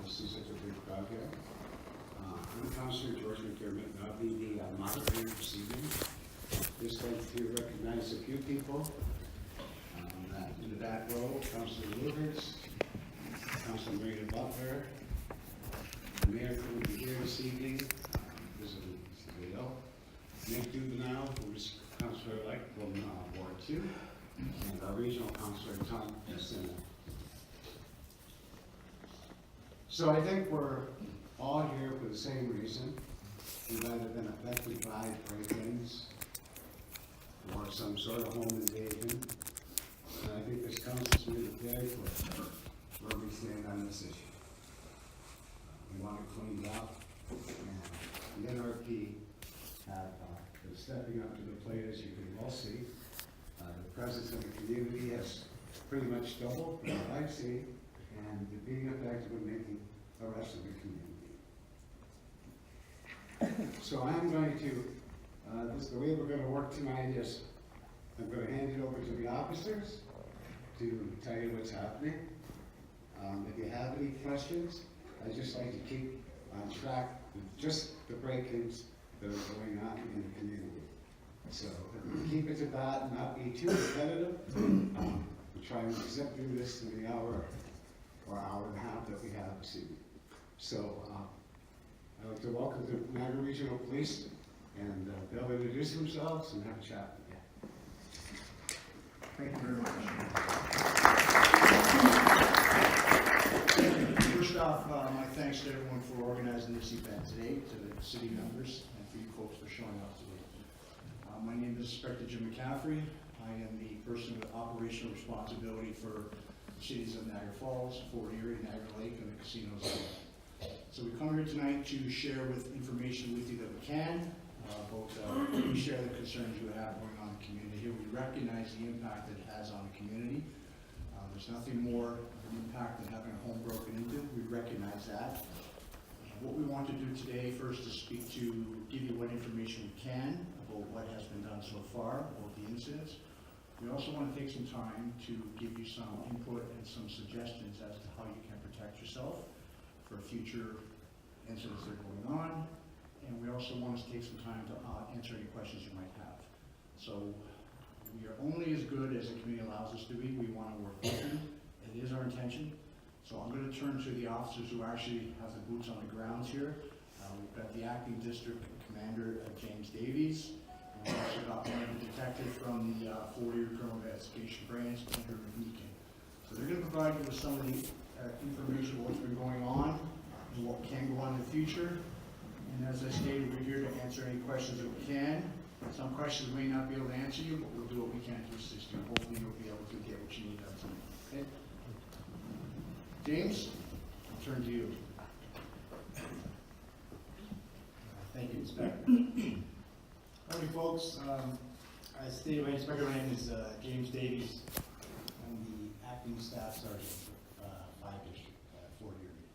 see such a big crowd here. I'm Councillor George McDermott, and I'll be the moderator this evening. Just like to recognize a few people. In the back row, Councillor Lewis, Councillor Marina Butler, the Mayor who will be here this evening, visiting Leo, Nick Duvenal, who is Councillor-elect from Ward 2, and our regional councillor, Tom Messina. So I think we're all here for the same reason. We might have been affected by break-ins or some sort of home invasion. And I think this council's made it very clear where we stand on this issue. We want it cleaned up, and the NRP is stepping up to the plate, as you can all see. The presence of the community has pretty much doubled from what I've seen, and they're being effective in making the rest of the community. So I'm going to, the way we're going to work tonight is I'm going to hand it over to the officers to tell you what's happening. If you have any questions, I'd just like to keep on track with just the break-ins that are going on in the community. So keep it to that and not be too repetitive. We'll try and zip through this in the hour or hour and a half that we have this evening. So I'd like to welcome the Niagara Regional Police, and they'll introduce themselves and have a chat with you. Thank you very much. First off, my thanks to everyone for organizing this event today, to the city members, and for you folks for showing up today. My name is Inspector Jim McCaffrey. I am the person with operational responsibility for the cities of Niagara Falls, Fort Erie, Niagara Lake, and the casinos there. So we come here tonight to share information with you that we can, we share the concerns you have going on in the community here. We recognize the impact that it has on the community. There's nothing more of an impact than having a home broken into. We recognize that. What we want to do today first is give you what information we can about what has been done so far, about the incidents. We also want to take some time to give you some input and some suggestions as to how you can protect yourself for future incidents that are going on. And we also want to take some time to answer any questions you might have. So we are only as good as the community allows us to be. We want to work with you. It is our intention. So I'm going to turn to the officers who actually have the boots on the ground here. We've got the acting district commander, James Davies. And we've also got one of the detectives from the Fort Erie Criminal Investigation Branch, Andrew McMeekin. So they're going to provide you with some of the information about what's been going on and what can go on in the future. And as I stated, we're here to answer any questions that we can. Some questions we may not be able to answer you, but we'll do what we can to assist you. Hopefully you'll be able to get what you need out of tonight. Okay? James, I'll turn to you. Thank you, Inspector. Howdy, folks. As stated by Inspector, my name is James Davies. I'm the acting staff sergeant for 5 District, Fort Erie.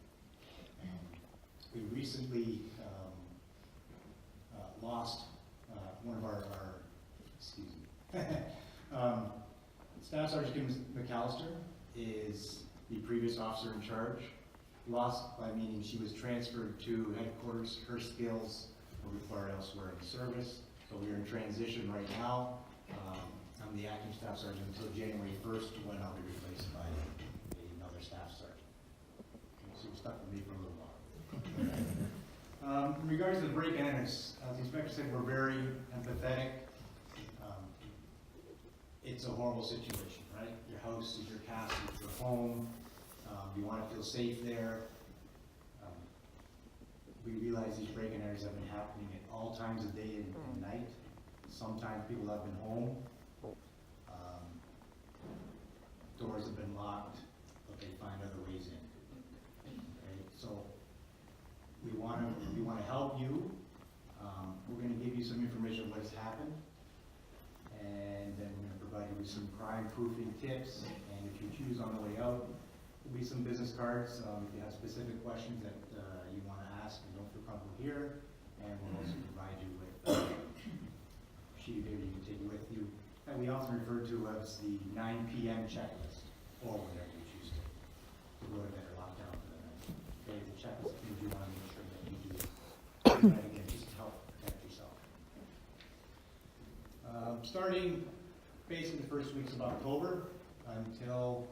We recently lost one of our excuse me, Staff Sergeant Kim McAllister is the previous officer in charge. Lost by meaning she was transferred to headquarters. Her skills were required elsewhere in the service. So we are in transition right now. I'm the acting staff sergeant until January 1st, when I'll be replaced by another staff sergeant. So you're stuck with me for a little while. In regards to the break-ins, as the inspector said, we're very empathetic. It's a horrible situation, right? Your house is your castle, it's your home. You want to feel safe there. We realize these break-in areas have been happening at all times of day and night. Sometimes people have been home. Doors have been locked, but they find other ways in. Okay, so we want to help you. We're going to give you some information of what has happened, and then we're going to provide you with some crime-proofing tips. And if you choose on the way out, there'll be some business cards. If you have specific questions that you want to ask and don't feel comfortable here, and we'll also provide you with a sheet of paper you can take with you. And we often refer to as the 9 p.m. checklist, or whatever you choose to go to bed or lock down for the night. Okay, Starting basically the first weeks of October until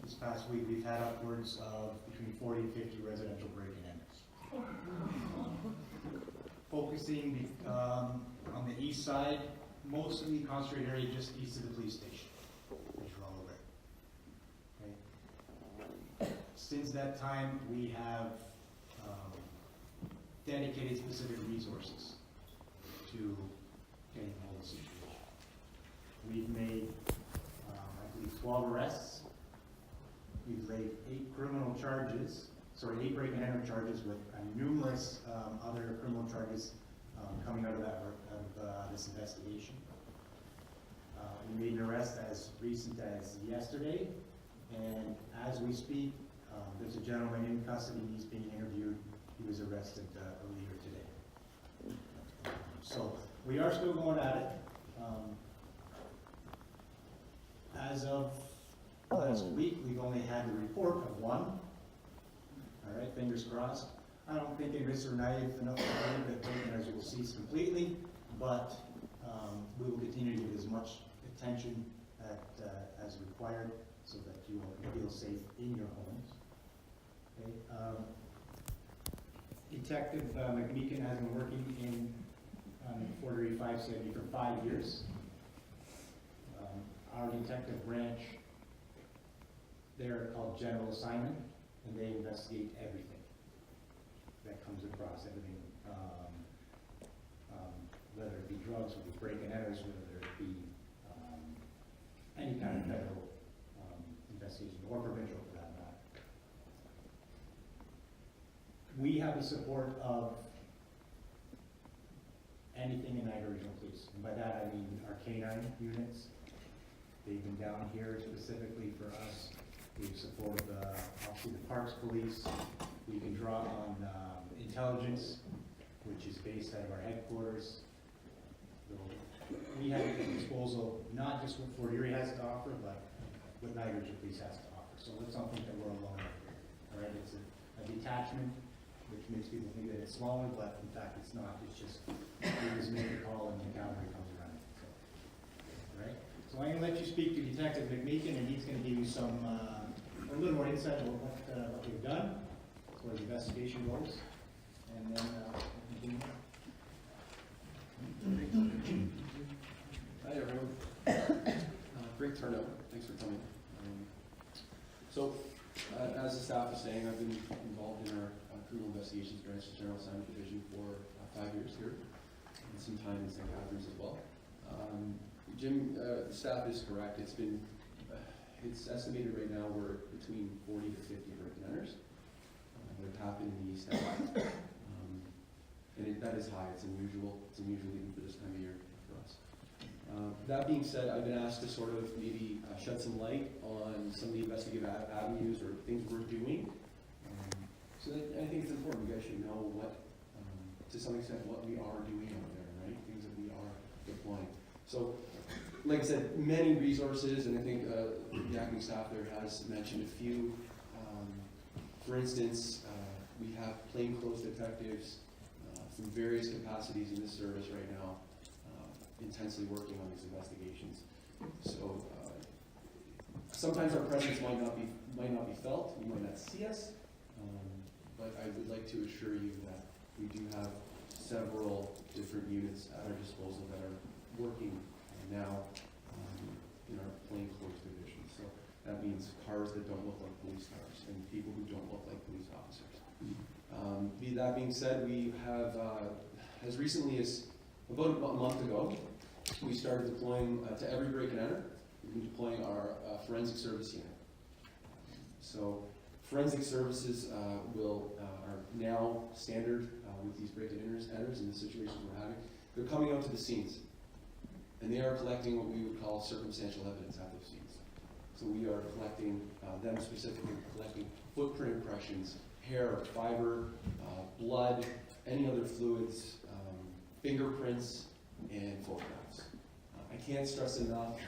this past week, we've had upwards of between 40 and 50 residential break-in enters. Focusing on the east side, mostly concentrated area just east of the police station, as you're all aware. Okay. Since that time, we have dedicated specific resources to getting hold of the situation. We've made, I believe, 12 arrests. We've laid 8 break-and-enter charges with numerous other criminal charges coming out of this investigation. We made an arrest as recent as yesterday, and as we speak, there's a gentleman in custody. He's being interviewed. He was arrested earlier today. So we are still going at it. As of last week, we've only had the report of 1. All right, fingers crossed. I don't think anybody's naive enough to believe that break-in-enters will cease completely, but we will continue to give as much attention as required so that you all can feel safe in your homes. Okay. Detective McMeekin has been working in Fort Erie 570 for 5 years. Our detective branch, they're called General Assignment, and they investigate everything that comes across, everything, whether it be drugs, whether it be break-and-enters, whether it be any kind of federal investigation, or provincial for that matter. We have the support of anything in Niagara Regional Police, and by that I mean our canine units. They've been down here specifically for us. We've supported obviously the Parks Police. We can draw on intelligence, which is based out of our headquarters. So we have at disposal not just what Fort Erie has to offer, but what Niagara Regional Police has to offer. So let's not think that we're alone here. All right, it's a detachment, which makes people think that it's smaller, but in fact it's not. It's just we just make a call and the cavalry comes around. So, all right. So I'm going to let you speak to Detective McMeekin, and he's going to give you some a little more insight on what we've done as far as the investigation goes, and then we'll continue. Hi everyone. Great turnout. Thanks for coming. As the staff is saying, I've been involved in our criminal investigations branch, the General Assignment Division, for 5 years here, and some time in St. Catharines as well. Jim, the staff is correct. It's estimated right now we're between 40 to 50 break-and-enters that have happened in the East End. And that is high. It's unusual. It's unusual even for this time of year for us. That being said, I've been asked to sort of maybe shed some light on some of the investigative avenues or things we're doing. I think it's important. You guys should know what, to some extent, what we are doing out there, right? Things that we are deploying. So, like I said, many resources, and I think the acting staff there has mentioned a few. For instance, we have plainclothes detectives from various capacities in this service right now, intensely working on these investigations. So sometimes our presence might not be felt. You might not see us, but I would like to assure you that we do have several different units at our disposal that are working now in our plainclothes division. So that means cars that don't look like police cars and people who don't look like police officers. That being said, we have, as recently as about a month ago, we started deploying to every break-and-enter. We've been deploying our forensic service unit. So forensic services are now standard with these break-and-enters in the situations we're having. They're coming out to the scenes, and they are collecting what we would call circumstantial evidence at those scenes. So we are collecting, them specifically collecting footprint impressions, hair, fiber, blood, any other fluids, fingerprints, and photographs. I can't stress enough,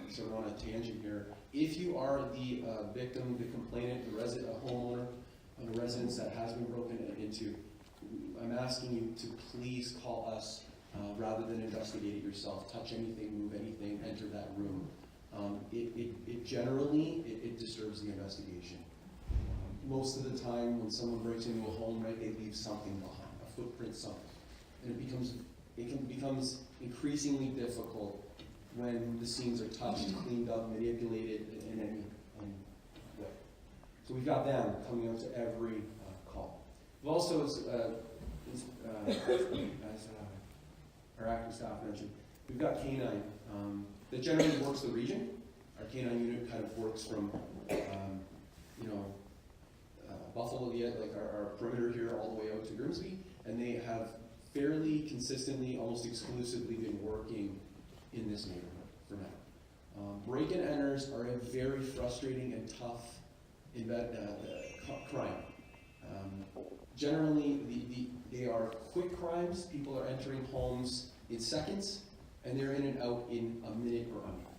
sort of on a tangent here, if you are the victim, the complainant, a homeowner of a residence that has been broken into, I'm asking you to please call us rather than investigate it yourself, touch anything, move anything, enter that room. It generally disturbs the investigation. Most of the time, when someone breaks into a home, right, they leave something behind, a footprint, something, and it becomes increasingly difficult when the scenes are touched, cleaned up, manipulated in any way. So we've got them coming out to every call. We've also, as our acting staff mentioned, we've got K9 that generally works the region. Our K9 unit kind of works from, Buffalo, like our perimeter here, all the way out to Grimsby, and they have fairly consistently, almost exclusively been working in this neighborhood for now. Break-in enters are a very frustrating and tough crime. Generally, they are quick crimes. People are entering homes in seconds, and they're in and out in a minute or under.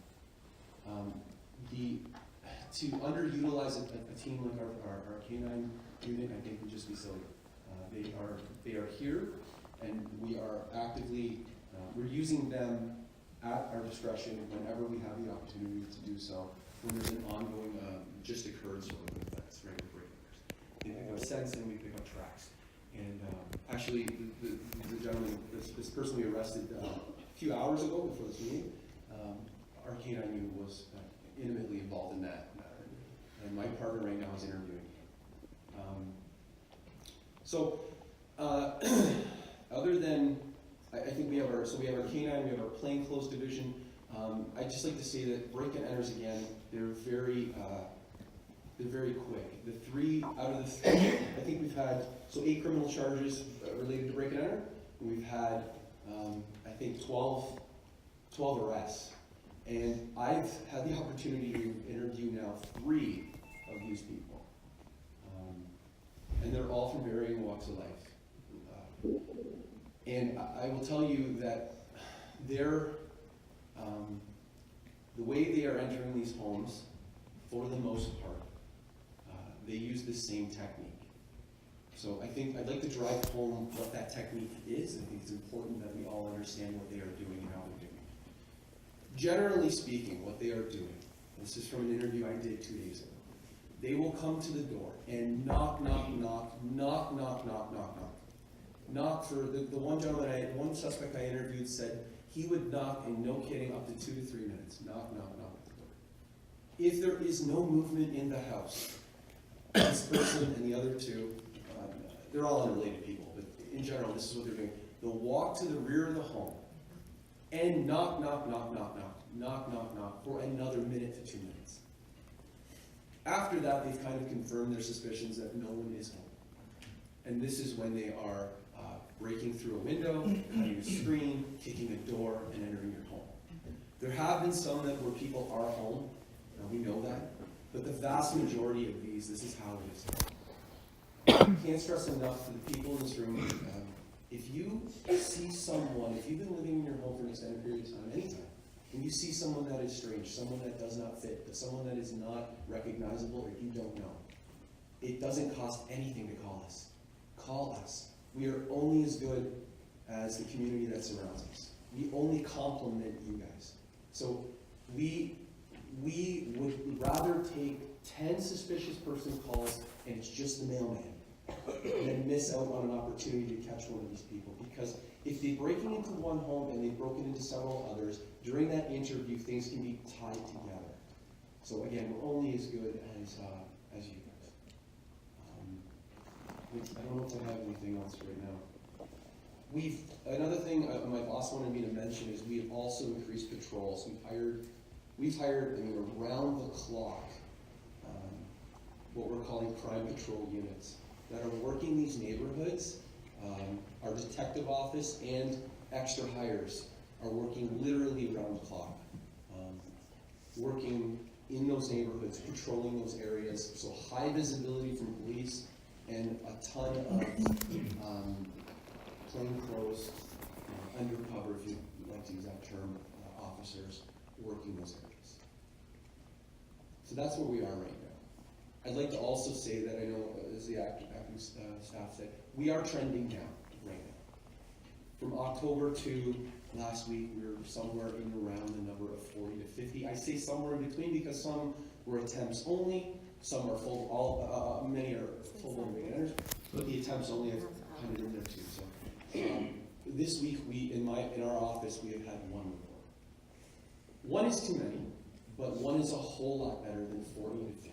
To underutilize a team like our K9 unit, I think would just be silly. They are here, and we are actively we're using them at our discretion whenever we have the opportunity to do so. When there's an ongoing, just occurred sort of effects, right? They pick up scents and we pick up tracks. And actually, the gentleman, this person we arrested a few hours ago before this meeting, our K9 unit was intimately involved in that. And my partner right now is interviewing him. Other than, I think we have our K9, we have our plainclothes division. I'd just like to say that break-in enters, again, they're very quick. The 3 out of the 3, I think we've had 8 criminal charges related to break-in enter. We've had, I think, 12 arrests. And I've had the opportunity to interview now 3 of these people. And they're all from varying walks of life. And I will tell you that the way they are entering these homes, for the most part, they use the same technique. So I think I'd like to drive home what that technique is. I think it's important that we all understand what they are doing and how they're doing it. Generally speaking, what they are doing, this is from an interview I did 2 days ago, they will come to the door and knock for the one gentleman, one suspect I interviewed said he would knock, and no kidding, up to 2 to 3 minutes. Knock at the door. If there is no movement in the house, this person and the other 2, they're all unrelated people, but in general, this is what they're doing. They'll walk to the rear of the home and knock for another minute to 2 minutes. After that, they've kind of confirmed their suspicions that no one is home. And this is when they are breaking through a window, cutting a screen, kicking a door, and entering your home. There have been some where people are home, and we know that, but the vast majority of these, this is how it is. I can't stress enough to the people in this room, if you see someone, if you've been living in your home for an extended period of time, anytime, and you see someone that is strange, someone that does not fit, but someone that is not recognizable or you don't know, it doesn't cost anything to call us. Call us. We are only as good as the community that surrounds us. We only compliment you guys. So we would rather take 10 suspicious person calls and it's just the mailman than miss out on an opportunity to catch one of these people. Because if they're breaking into one home and they've broken into several others, during that interview, things can be tied together. So again, we're only as good as you guys. I don't know if I have anything else right now. Another thing my boss wanted me to mention is we've also increased patrols. We've hired around the clock, what we're calling crime patrol units that are working these neighborhoods. Our detective office and extra hires are working literally around the clock, working in those neighborhoods, patrolling those areas. So high visibility from police and a ton of plainclothes, undercover, if you like to use that term, officers working those areas. So that's where we are right now. I'd like to also say that I know, as the acting staff said, we are trending down right now. From October to last week, we were somewhere in around the number of 40 to 50. I say somewhere in between because some were attempts only, some are full, many are full-blown beginners, but the attempts only have kind of in there too. So this week, in our office, we have had one report. One is too many, but one is a whole lot better than 40 to 50.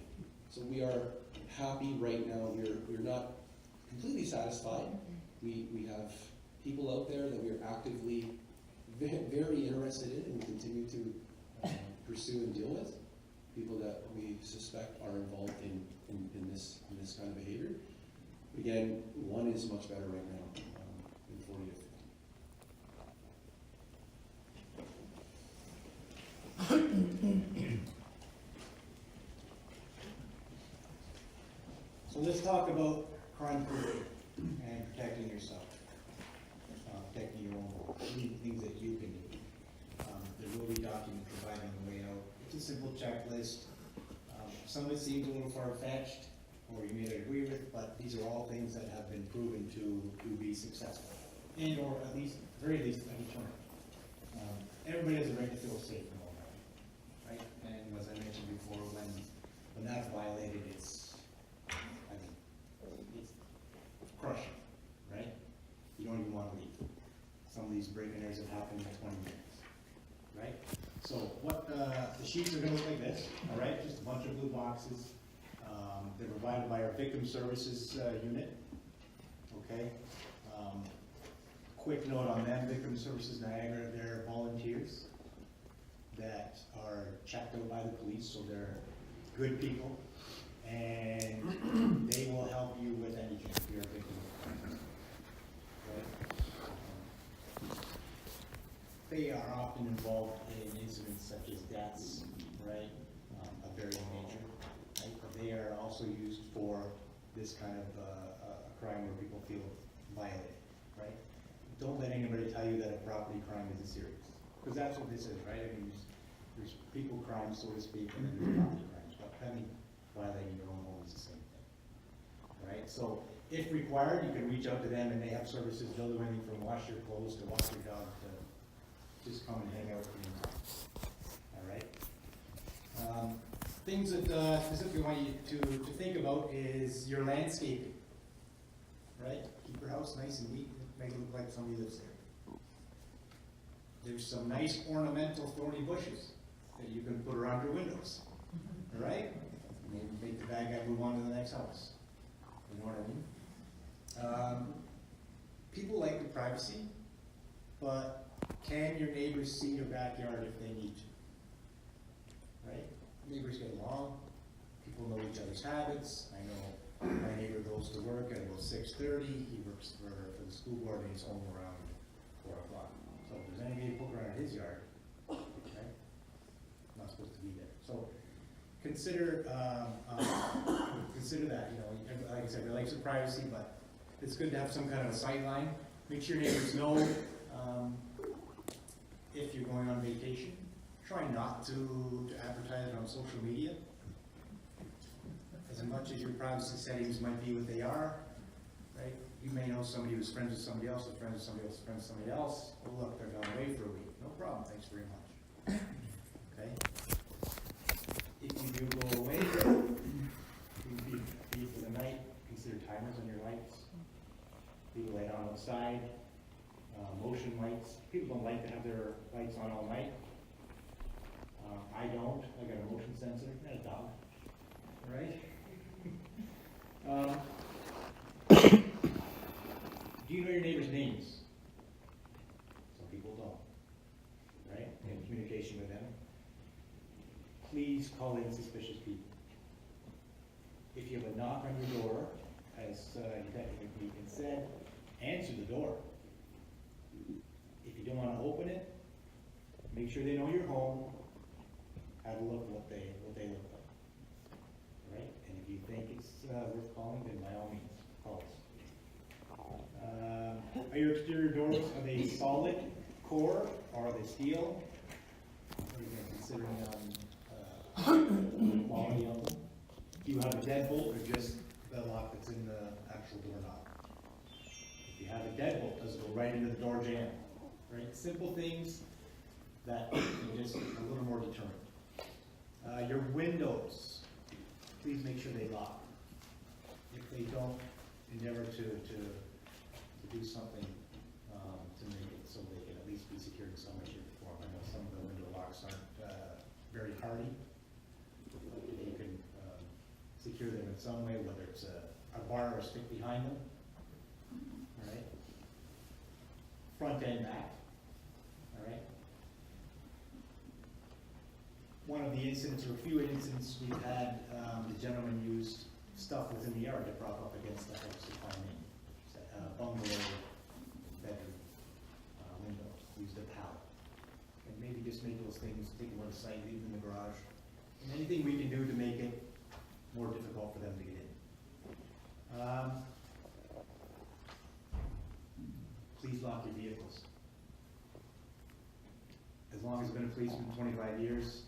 So we are happy right now. We're not completely satisfied. We have people out there that we are actively very interested in and continue to pursue and deal with. People that we suspect are involved in this kind of behavior. Again, one is much better right now than 40 to 50. So let's talk about crime prevention and protecting yourself, protecting your own home, things that you can do. There will be documents provided on the way out. It's a simple checklist. Some of it seems a little far-fetched, or you may not agree with, but these are all things that have been proven to be successful, and or at least, very least, a deterrent. Everybody has a right to feel safe in all that, right? And as I mentioned before, when that's violated, it's crushing, right? You don't even want to leave. Some of these break-in-enters have happened in 20 minutes, right? So what the sheets are going to look like this, all right? Just a bunch of blue boxes. They're provided by our victim services unit, okay? Quick note on them, Victim Services Niagara, they're volunteers that are checked out by the police, so they're good people, and they will help you with anything if you're a victim of crime. Right? They are often involved in incidents such as deaths, right? A very major, right? But they are also used for this kind of a crime where people feel violated, right? Don't let anybody tell you that a property crime isn't serious, because that's what this is, right? I mean, there's people crimes, so to speak, and then there's property crimes. But I mean, violating your own home is the same thing, right? So if required, you can reach out to them, and they have services. They'll do anything from wash your clothes to walk your dog to just come and hang out with you. All right. Things that specifically want you to think about is your landscaping, right? Keep your house nice and neat, make it look like somebody lives there. There's some nice ornamental thorny bushes that you can put around your windows, all right? Maybe make the bad guy move on to the next house. You know what I mean? People like the privacy, but can your neighbors see your backyard if they need to? Right? Neighbors get along. People know each other's habits. I know my neighbor goes to work at about 6:30. He works for the school board, and he's home around 4 o'clock. So if there's anybody poking around his yard, okay, not supposed to be there. So consider consider that. You know, like I said, we like some privacy, but it's good to have some kind of a sight line. Make sure your neighbors know if you're going on vacation. Try not to advertise it on social media. As much as your privacy settings might be what they are, right? You may know somebody who's friends with somebody else, or friends with somebody else, friends with somebody else. Oh look, they're gone away for a week. No problem, thanks very much. Okay? If you do go away, you be for the night, consider timers on your lights. Leave the light on outside. Motion lights. People don't like to have their lights on all night. I don't. I got a motion sensor and a dog. Right? Do you know your neighbors' names? Some people don't. Right? You have communication with them. Please call in suspicious people. If you have a knock on your door, as Detective McMeekin said, answer the door. If you don't want to open it, make sure they know you're home. Have a look at what they look like. Right? And if you think it's worth calling, then by all means, call us. Are your exterior doors, are they solid core or are they steel? What are you considering the quality of them? Do you have a deadbolt or just the lock that's in the actual doorknob? If you have a deadbolt, does it go right into the door jamb? Right, simple things that are just a little more deterrent. Your windows, please make sure they lock. If they don't, endeavor to do something to make it so they can at least be secured in some way, shape, or form. I know some of the window locks aren't very hardy. But if you can secure them in some way, whether it's a bar or a stick behind them, all right? Front and back, all right? One of the incidents, or a few incidents we've had, the gentleman used stuff within the yard to prop up against the house to climb in. Bungalow bedroom window, used a pallet. And maybe just make those things, take them on the site, leave them in the garage. And anything we can do to make it more difficult for them to get in. Please lock your vehicles. As long as I've been a policeman 25 years,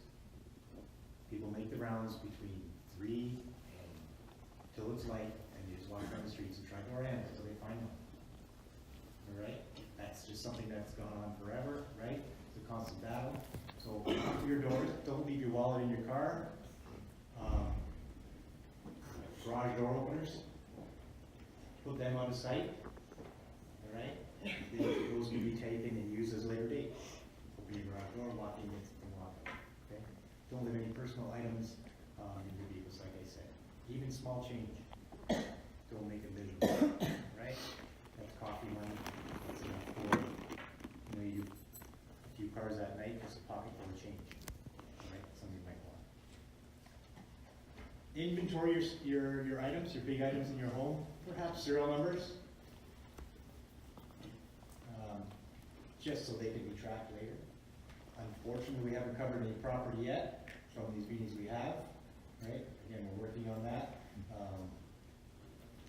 people make the rounds between 3 and till it's light, and you just walk down the streets and try to orient until they find one. All right? That's just something that's gone on forever, right? It's a constant battle. So lock your doors. Don't leave your wallet in your car. Garage door openers, put them out of sight. All right? Those can be taken and used as a later date. Open your garage door, locking it, and locking. Okay? Don't leave any personal items in your vehicles, like I said. Even small change. Don't make it visible. Right? That's coffee money. That's enough for, you know, you a few cars at night, just a pocket full of change. All right? Something you might want. Inventory your items, your big items in your home, perhaps serial numbers, just so they can be tracked later. Unfortunately, we haven't covered any property yet from these meetings we have, right? Again, we're working on that.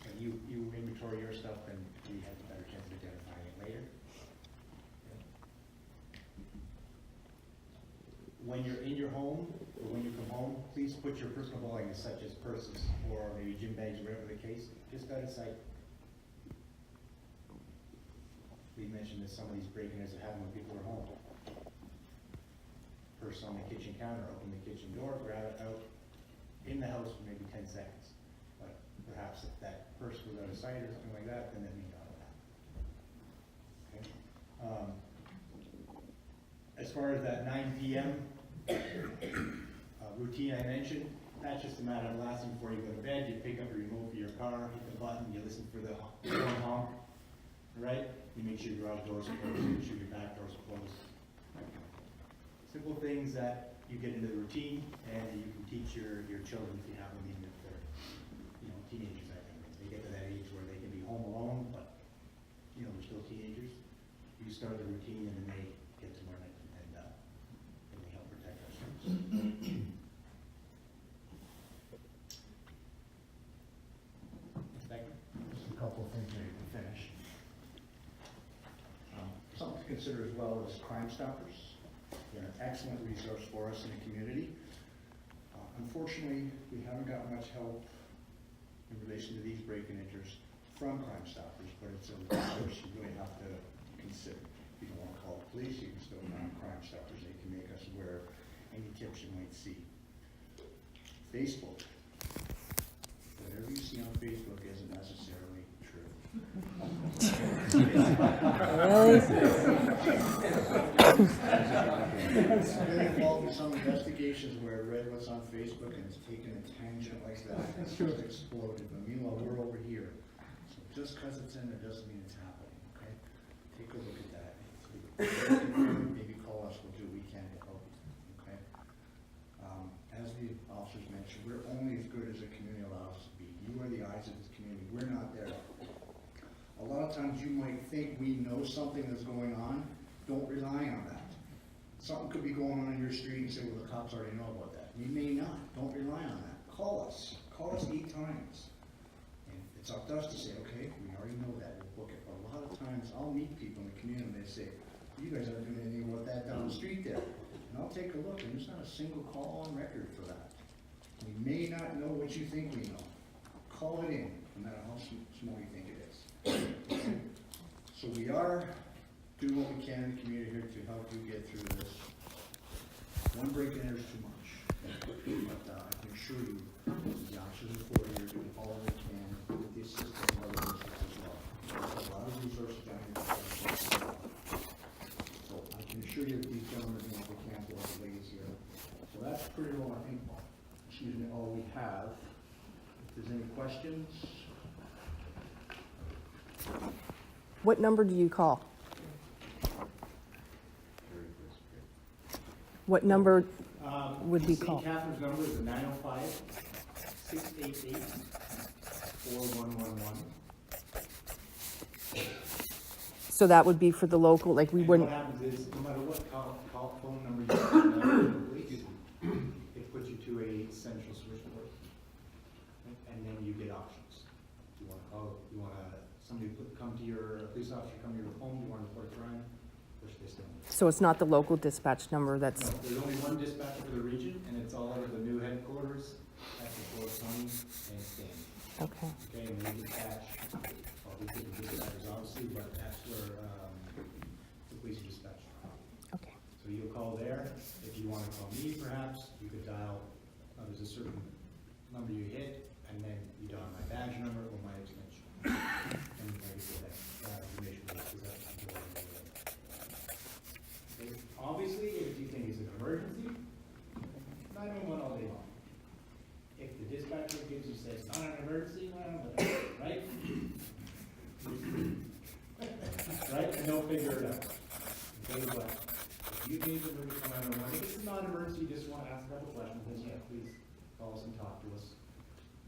And you inventory your stuff, and we have a better chance of identifying it later. When you're in your home, or when you come home, please put your personal belongings, such as purses, or maybe gym bags, whatever the case, just out of sight. We mentioned that some of these break-ins are happening when people are home. Purse on the kitchen counter, open the kitchen door, grab it out in the house for maybe 10 seconds. But perhaps if that purse was out of sight or something like that, then that may not have happened. Okay. As far as that 9 p.m. Routine I mentioned, that's just a matter of last thing before you go to bed. You pick up your remote for your car, hit the button, you listen for the horn honk, right? You make sure your garage doors are closed, make sure your back doors are closed. Simple things that you get into the routine, and you can teach your children if you have them, even if they're, you know, teenagers. I think they get to that age where they can be home alone, but you know they're still teenagers. You start the routine, and then they get to learn it, and they help protect ourselves. Just a couple of things maybe to finish. Something to consider as well is Crime Stoppers. They're an excellent resource for us in the community. Unfortunately, we haven't got much help in relation to these break-in enters from Crime Stoppers, but it's a resource you really have to consider. If you don't want to call the police, you can still find Crime Stoppers. They can make us aware of any tips you might see. Facebook. Whatever you see on Facebook isn't necessarily true. I've been involved in some investigations where I read what's on Facebook and it's taken a tangent like that. It's just exploded. But meanwhile, we're over here. So just because it's in there doesn't mean it's happening, okay? Take a look at that. Maybe call us. We'll do what we can to help you, okay? As the officers mentioned, we're only as good as the community allows us to be. You are the eyes of this community. We're not there. A lot of times you might think we know something that's going on. Don't rely on that. Something could be going on in your street and say, well, the cops already know about that. We may not. Don't rely on that. Call us. Call us 8 times. And it's up to us to say, okay, we already know that. We'll book it. But a lot of times I'll meet people in the community and they say, you guys aren't doing anything about that down the street there. And I'll take a look, and there's not a single call on record for that. We may not know what you think we know. Call it in, no matter how small you think it is. are doing what we can in the community here to help you get through this. One break in there is too much, but I can assure you, the officers in Fort Erie are doing all they can with the assistance of other districts as well. There's a lot of resources down here. So I can assure you that these gentlemen are doing what they can for our ladies here. So that's pretty well, I think, excuse me, all we have. If there's any questions? What number do you call? What number would be called? St. Catherine's number is 905-688-4111. So that would be for the local, like we And wouldn't, what happens is, no matter what phone number you use, it puts you to a central switchboard. And then you get options. You wanna call, you wanna, somebody come to your, a police officer come to your home, you wanna report a crime, push this number. so it's not the local dispatch number No, that's, there's only one dispatch for the region, and it's all out of the new headquarters at the Fort County and Stanley. okay. Okay, and they dispatch, well, we couldn't dispatchers obviously, but that's where, the police are dispatched from. Okay. So you'll call there. If you wanna call me perhaps, you could dial, there's a certain number you hit, and then you dial my badge number or my extension. And I get that information, because that's the way it is. Okay, obviously, if you think it's an emergency, 911 all day long. If the dispatcher gives you, says, not an emergency, right? Right, and they'll figure it out. Okay, but if you need to move to 911, if it's not an emergency, you just wanna ask a couple questions, then yeah, please call us and talk to us.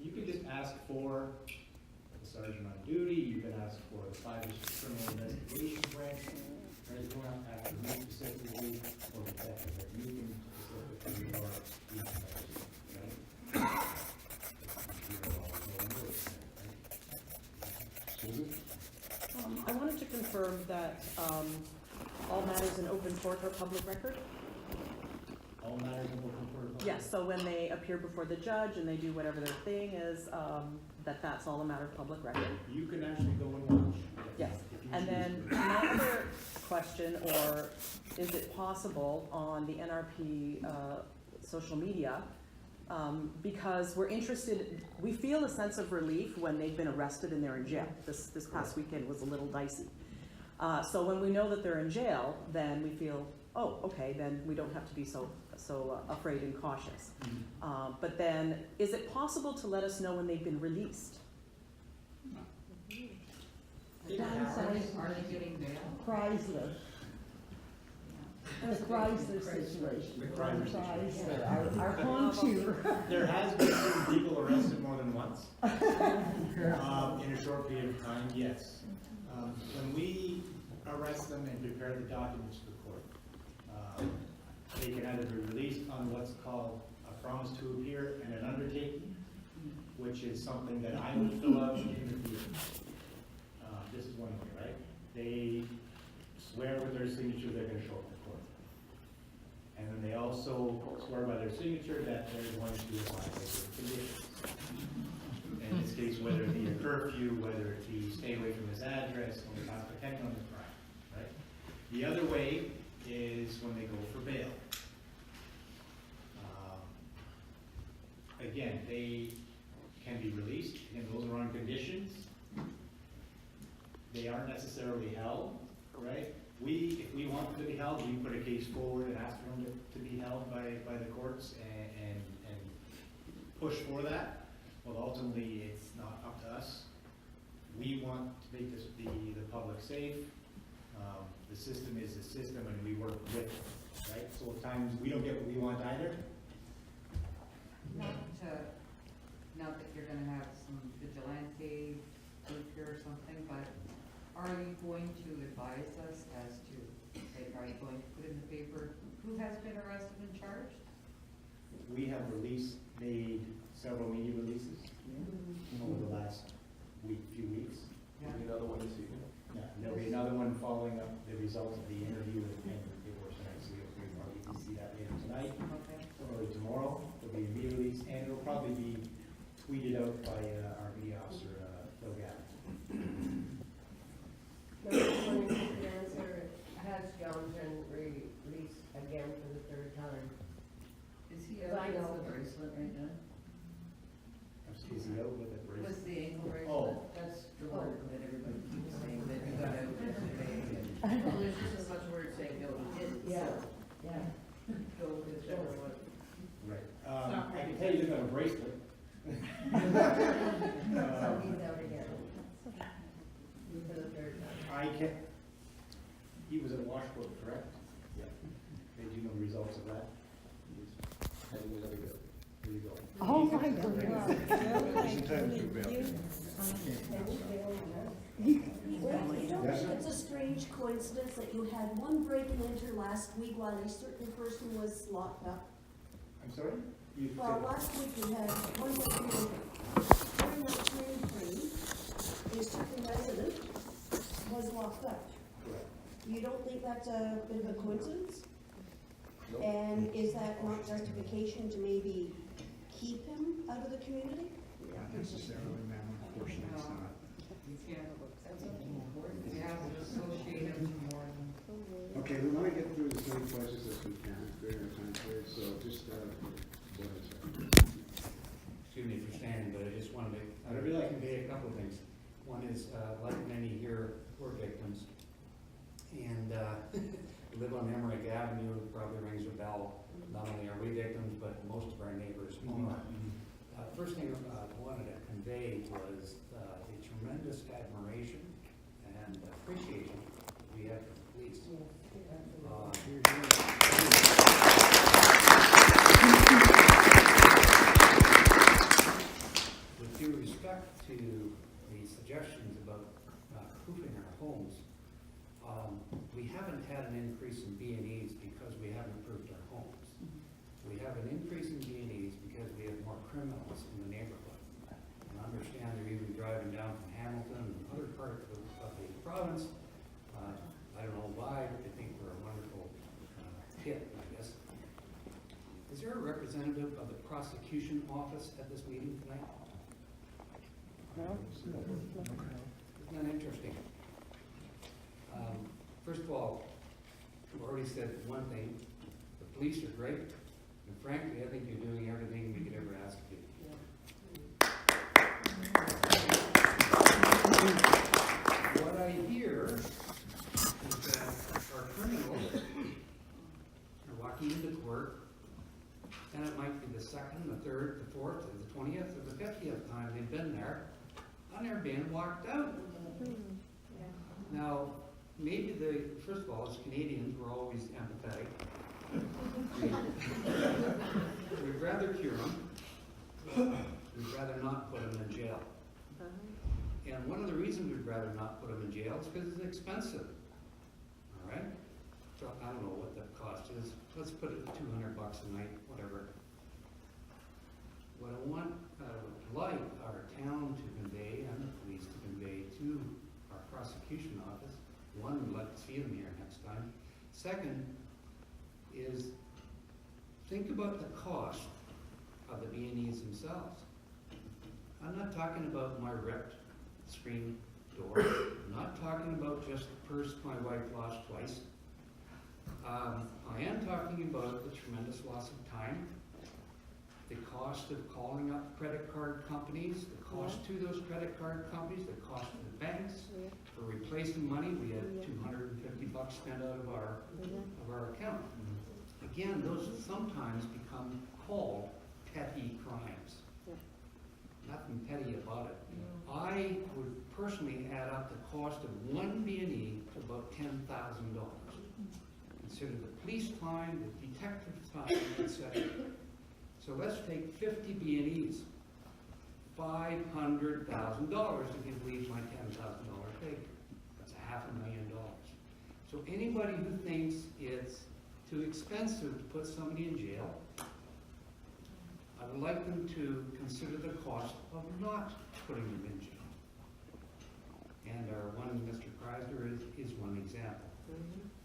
You can just ask for the sergeant on duty, you can ask for the 5 District Criminal Investigation Branch, right, you don't have to ask for me specifically, or the detective, but you can specifically, or you can, right? Susan? I wanted to confirm that all matters in open court are public record. All matters of open court. Yes, so when they appear before the judge and they do whatever their thing is, that's all a matter of public record. You can actually go and watch. Yes, if you and choose then to. my other question, or is it possible on the NRP social media, because we're interested, we feel a sense of relief when they've been arrested and they're in jail. This past weekend was a little dicey. So when we know that they're in jail, then we feel, oh, okay, then we don't have to be so afraid and cautious. But then, is it possible to let us know when they've been released? Are they getting bail? Chrysler. The Chrysler situation. The Chrysler situation. Chrysler, our contour. There has been some people arrested more than once. In a short period of time, yes. When we arrest them and prepare the documents for court, they can either be released on what's called a promise to appear and an undertaking, which is something that I would fill out in the field. This is one way, right? They swear with their signature they're going to show up in court. And then they also swear by their signature that they're going to abide by certain conditions. In this case, whether it be a curfew, whether it be stay away from this address, or not depending on the crime, right? The other way is when they go for bail. Again, they can be released, and those are on conditions. They aren't necessarily held, right? If we want them to be held, we put a case forward and ask for them to be held by the courts and push for that. Well, ultimately, it's not up to us. We want to make the public safe. The system is the system, and we work with it, right? So at times, we don't get what we want either. Not that you're gonna have some vigilante group here or something, but are you going to advise us as to, like, are you going to put in the paper who has been arrested and charged? We have made several media releases over the last few weeks. Yeah. Another one this evening. Yeah, and there'll be another one following up the results of the interview with the paperwork tonight, so you'll probably see that later tonight, Okay. or tomorrow. There'll be a media release, and it'll probably be tweeted out by our media officer, Phil Gavin. There's he was at Washboard, correct? Yeah. Did you know the results of that? Having another go. There you go. Oh, my goodness. Don't think it's a strange coincidence that you had one break and enter last week while a certain person was locked up? I'm sorry? You Well, said- last week you had one break and enter. During that time frame, a certain resident was locked up. Correct. You don't think that's a bit of a coincidence? Nope. And is that not justification to maybe keep him out of the community? Not necessarily, ma'am, unfortunately, it's not. Yeah. You have to associate them to more than. Okay, we want to get through as many questions as we can, during our time period, so just, go ahead, sir. Excuse me for standing, but I just wanted to, I'd really like to convey a couple of things. One is, like many here, we're victims. And we live on Emmerich Avenue, it probably rings a bell. Not only are we victims, but most of our neighbors are. First thing I wanted to convey was the tremendous admiration and appreciation we have for the police. With due respect to the suggestions about proofing our homes, we haven't had an increase in B&Es because we haven't approved our homes. We have an increase in B&Es because we have more criminals in the neighborhood. And I understand they're even driving down from Hamilton and other parts of the province. I don't know why, but they think we're a wonderful hit, I guess. Is there a representative of the prosecution office at this meeting tonight? No? Isn't that interesting? First of all, I've already said one thing, the police are great, and frankly, I think you're doing everything we could ever ask of you. What I hear is that our criminals are walking into court, and it might be the second, the third, the fourth, or the 20th, or the 50th time they've been there, and they're being walked out. Now, maybe first of all, as Canadians, we're always empathetic. We'd rather cure them. We'd rather not put them in jail. And one of the reasons we'd rather not put them in jail is because it's expensive. All right? So I don't know what the cost is. Let's put it at $200 a night, whatever. What I want, would like our town to convey and the police to convey to our prosecution office, one, we'd like to see them here next time. Second is think about the cost of the B&Es themselves. I'm not talking about my ripped screen door. I'm not talking about just the purse my wife lost twice. I am talking about the tremendous loss of time, the cost of calling up credit card companies, the cost to those credit card companies, the cost to the banks. For replacing money, we had $250 spent out of our account. Again, those sometimes become called petty crimes. Nothing petty about it. I would personally add up the cost of one B&E to about $10,000. Consider the police time, the detective time, etc. So let's take 50 B&Es, $500,000 if you believe my $10,000 figure. That's $500,000. So anybody who thinks it's too expensive to put somebody in jail, I would like them to consider the cost of not putting them in jail. And our one, Mr. Kreisler, is one example.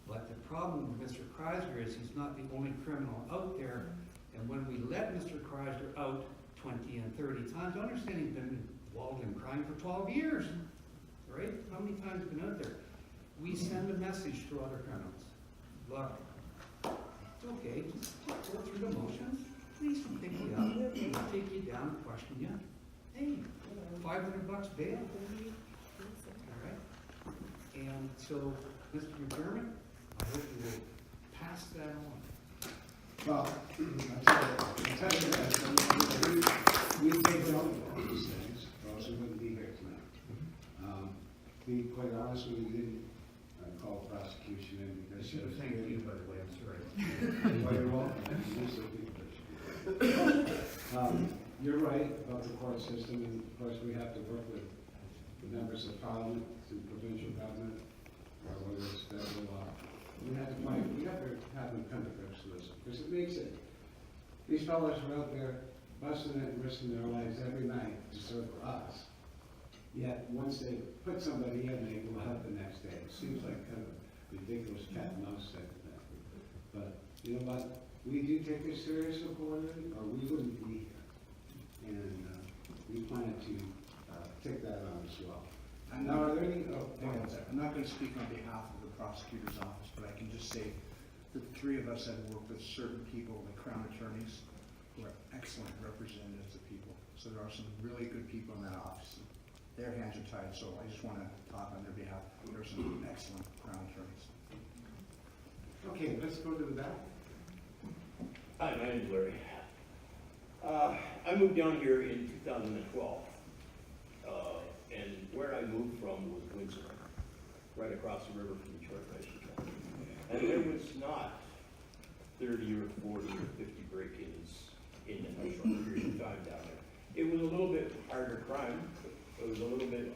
But the problem with Mr. Kreisler is he's not the only criminal out there. And when we let Mr. Kreisler out 20 and 30 times, I understand he's been involved in crime for 12 years, right? How many times has he been out there? We send a message to other criminals. Look, it's okay, just go through the motions. Police will pick you up, they'll take you down, question you. Hey, $500 bail. All right? And so, Mr. McDermott, I hope you will pass that on. Well, I tell you that, we take note of all these things, or else we wouldn't be here tonight. be quite honest with you, we didn't call prosecution in because she was. Thank you, by the way, I'm sorry. Well, you're welcome. You're right about the court system, and of course, we have to work with the members of parliament, through provincial government, or whether it's federal law. We have to have them come to grips with us, because it makes it, these fellows are out there busting it and risking their lives every night to serve for us. Yet, once they put somebody in, they go out the next day. It seems like kind of ridiculous cat and mouse type of thing. But, you know what? We do take this seriously, or we wouldn't be here. And we plan to take that on as well. Now, are there any, I'm not going to speak on behalf of the prosecutor's office, but I can just say that the three of us have worked with certain people, like Crown attorneys, who are excellent representatives of people. So there are some really good people in that office. Their hands are tied, so I just want to talk on their behalf. There are some excellent Crown attorneys. okay, let's go to the back. Hi, my name's Larry. I moved down here in 2012, and where I moved from was Windsor, right across the river from Detroit, I should say. And there was not 30 or 40 or 50 break-ins in a short period of time down there. It was a little bit harder crime. It was a little bit,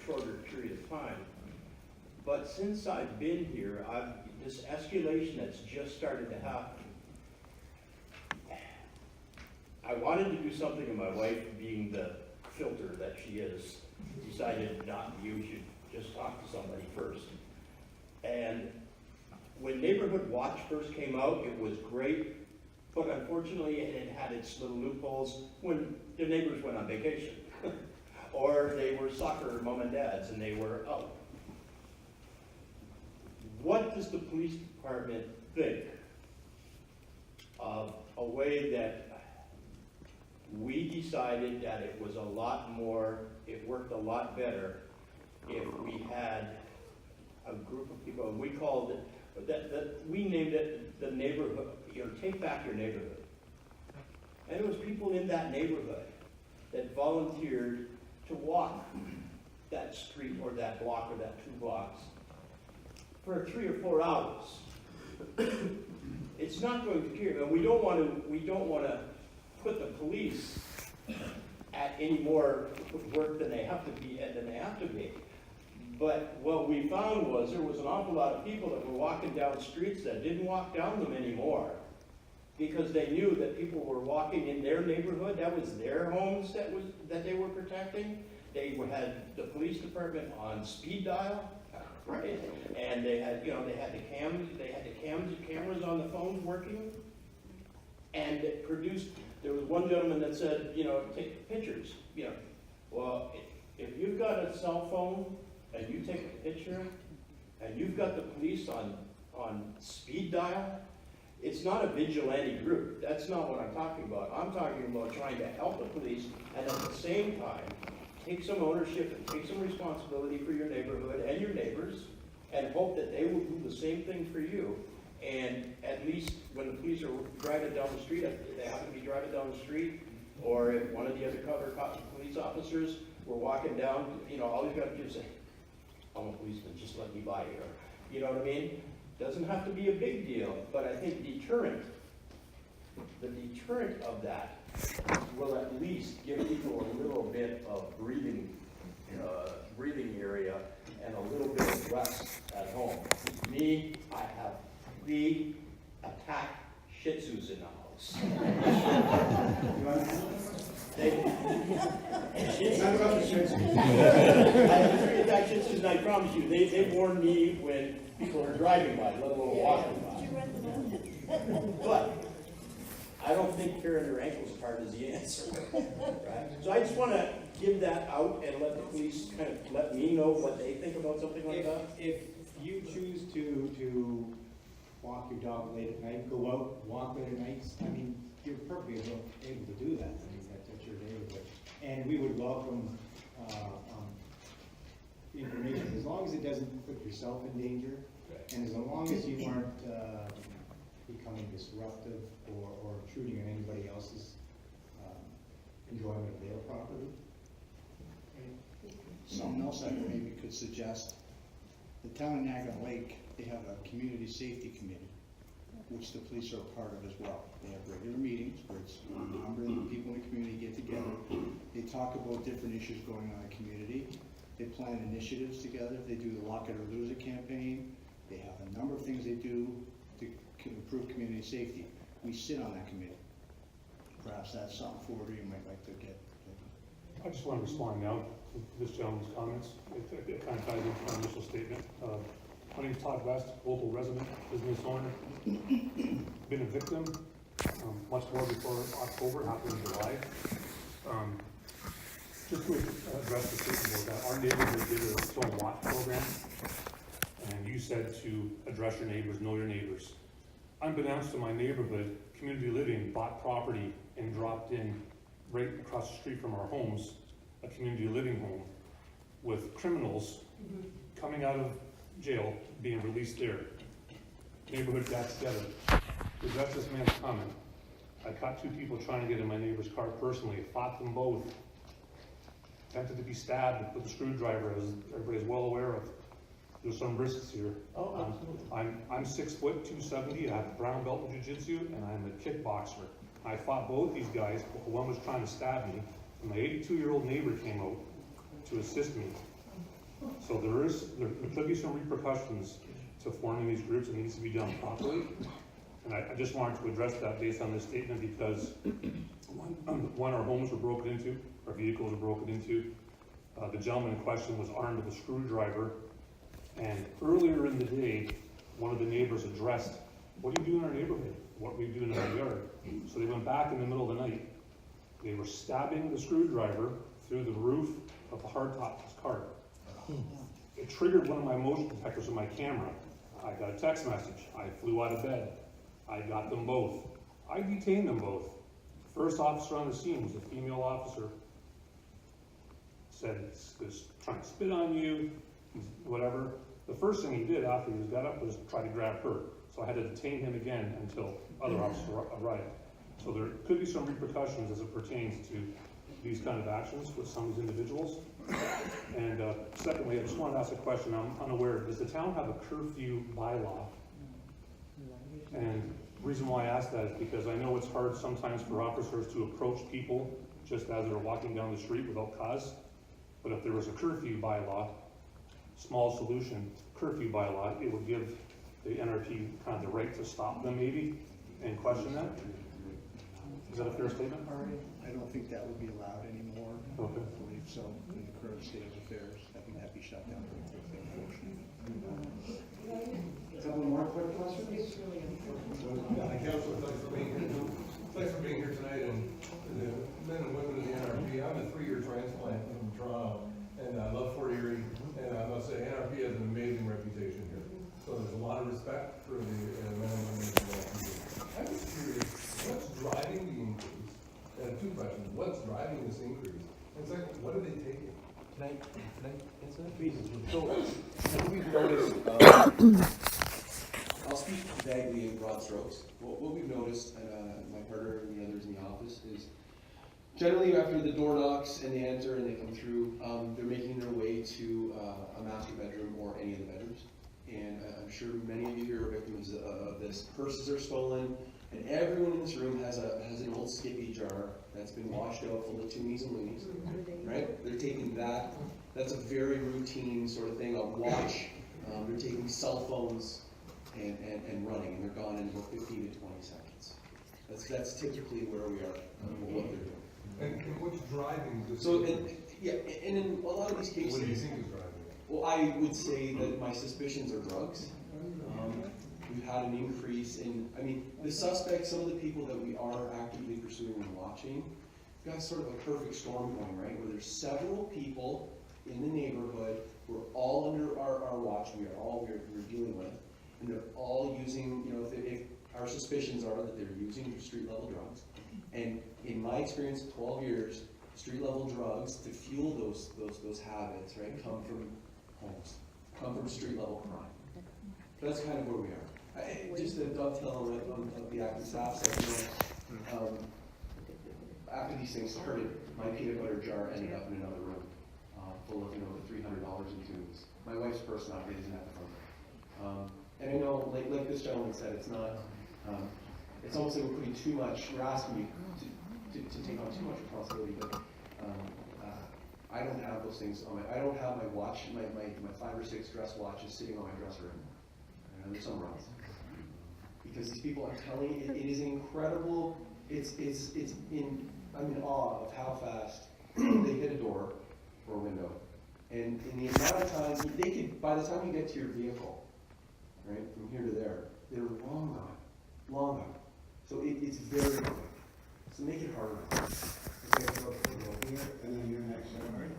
shorter period of time. But since I've been here, this escalation that's just started to happen. I wanted to do something, and my wife, being the filter that she is, decided not, you should just talk to somebody first. And when Neighborhood Watch first came out, it was great, but unfortunately it had its little loopholes when the neighbors went on vacation. Or they were soccer mom and dads and they were out. What does the police department think of a way that we decided that it was a lot more, it worked a lot better if we had a group of people, and we called it, we named it the neighborhood, take back your neighborhood. And it was people in that neighborhood that volunteered to walk that street or that block or that 2 blocks for 3 or 4 hours. It's not going to cure, and we don't want to put the police at any more work than they have to be. But what we found was there was an awful lot of people that were walking down streets that didn't walk down them anymore because they knew that people were walking in their neighborhood. That was their homes that they were protecting. They had the police department on speed dial, right? And they had the cameras on the phones working, and it produced. There was one gentleman that said, take pictures. Well, if you've got a cell phone and you take a picture, and you've got the police on speed dial, it's not a vigilante group. That's not what I'm talking about. I'm talking about trying to help the police and at the same time take some ownership and take some responsibility for your neighborhood and your neighbors and hope that they will do the same thing for you. And at least when the police are driving down the street, if they happen to be driving down the street, or if one of the undercover police officers were walking down, all you've got to do is say, I'm a policeman, just let me by here. You know what I mean? Doesn't have to be a big deal, but I think the deterrent of that will at least give people a little bit of breathing area and a little bit of rest at home. Me, I have 3 attack Shih Tzus in the house. It's not about the Shih Tzus. I have 3 attack Shih Tzus, and I promise you, they warn me when people are driving by, let alone walking by. Did you rent them out? But I don't think tearing their ankles apart is the answer. Right? So I just want to give that out and let the police kind of let me know what they think about something like that. If you choose to walk your dog late at night, go out, walk late at night, you're perfectly able to do that. That's your neighborhood. And we would welcome information, as long as it doesn't put yourself in danger, and as long as you aren't becoming disruptive or intruding on anybody else's enjoyment of their property. Something else I maybe could suggest, the town of Niagara Lake, they have a community safety committee, which the police are a part of as well. They have regular meetings where it's a number of the people in the community get together. They talk about different issues going on in the community. They plan initiatives together. They do the Lock It or Lose It campaign. They have a number of things they do to improve community safety. We sit on that committee. Perhaps that's something forward you might like to get. I just want to respond now to this gentleman's comments. It kind of ties into my initial statement. My name is Todd West, local resident, business owner. Been a victim, much more before October, happened in July. Just to address the statement about that, our neighborhood did its own watch program, and you said to address your neighbors, know your neighbors. Unbeknownst to my neighborhood, Community Living bought property and dropped in right across the street from our homes, a community living home, with criminals coming out of jail, being released there. Neighborhood got together. To address this man's comment, I caught two people trying to get in my neighbor's car personally, fought them both. Attempted to be stabbed with a screwdriver, as everybody's well aware of. There's some risks here. Oh, absolutely. I'm 6 foot, 270, I have a brown belt in jiu-jitsu, and I'm a kickboxer. I fought both these guys, one was trying to stab me, and my 82-year-old neighbor came out to assist me. So there could be some repercussions to forming these groups. It needs to be done properly. And I just wanted to address that based on this statement because one, our homes were broken into, our vehicles were broken into. The gentleman in question was armed with a screwdriver. And earlier in the day, one of the neighbors addressed, what do you do in our neighborhood? What were you doing in our yard? So they went back in the middle of the night. They were stabbing the screwdriver through the roof of the hardtop of his car. It triggered one of my motion detectors on my camera. I got a text message. I flew out of bed. I got them both. I detained them both. The first officer on the scene was a female officer. Said he's trying to spit on you, whatever. The first thing he did after he got up was try to grab her. So I had to detain him again until other officers arrived. So there could be some repercussions as it pertains to these kind of actions with some of these individuals. And secondly, I just wanted to ask a question. I'm unaware, does the town have a curfew bylaw? And the reason why I ask that is because I know it's hard sometimes for officers to approach people just as they're walking down the street without cause. But if there was a curfew bylaw, small solution, curfew bylaw, it would give the NRP kind of the right to stop them maybe and question that. Is that a fair statement? I don't think that would be allowed anymore. Okay. I believe so in the current state of affairs. I think that'd be shut down pretty quickly, unfortunately. A couple more quick questions? Councilor, thanks for being here. Thanks for being here tonight, and the men and women of the NRP. I'm a 3-year transplant from Toronto, and I love Fort Erie, and I must say NRP has an amazing reputation here. So there's a lot of respect for the men and women of the NRP. I'm just curious, what's driving the increase? I have 2 questions. What's driving this increase? And second, what are they taking? Can I answer that, please? So, what we've noticed, I'll speak vaguely in broad strokes. What we've noticed, my partner and the others in the office, is generally after the door knocks and they enter and they come through, they're making their way to a master bedroom or any of the bedrooms. And I'm sure many of you here are victims of this. Purses are stolen, and everyone in this room has an old Skippy jar that's been washed out full of toonies and loonies, right? They're taking that. That's a very routine sort of thing. A watch. They're taking cell phones and running, and they're gone in about 15 to 20 seconds. That's typically where we are, what they're doing. And what's driving this? So, and in a lot of these cases, what do you think is driving it? well, I would say that my suspicions are drugs. We've had an increase in, the suspects, some of the people that we are actively pursuing and watching, we've got sort of a perfect storm going, right? Where there's several people in the neighborhood who are all under our watch, we're dealing with, and they're all using, if our suspicions are that they're using street level drugs. And in my experience, 12 years, street level drugs to fuel those habits, right, come from homes, come from street level crime. So that's kind of where we are. Just to dovetail on the acting staff side, after these things started, my peanut butter jar ended up in another room, full of $300 in tunes. vice versa, not raising at the front. And I know, like this gentleman said, it's not, it's almost like we're putting too much, we're asking you to take on too much responsibility, but I don't have those things on I don't have my watch, my 5 or 6 dress watches sitting on my dresser. They're somewhere else. Because these people, I'm telling you, it is incredible. I'm in awe of how fast they hit a door or a window. And in the amount of time, they could, by the time you get to your vehicle, right, from here to there, they're long gone. So it's very quick. So make it harder. Okay, so we'll here, and then you're next, all right?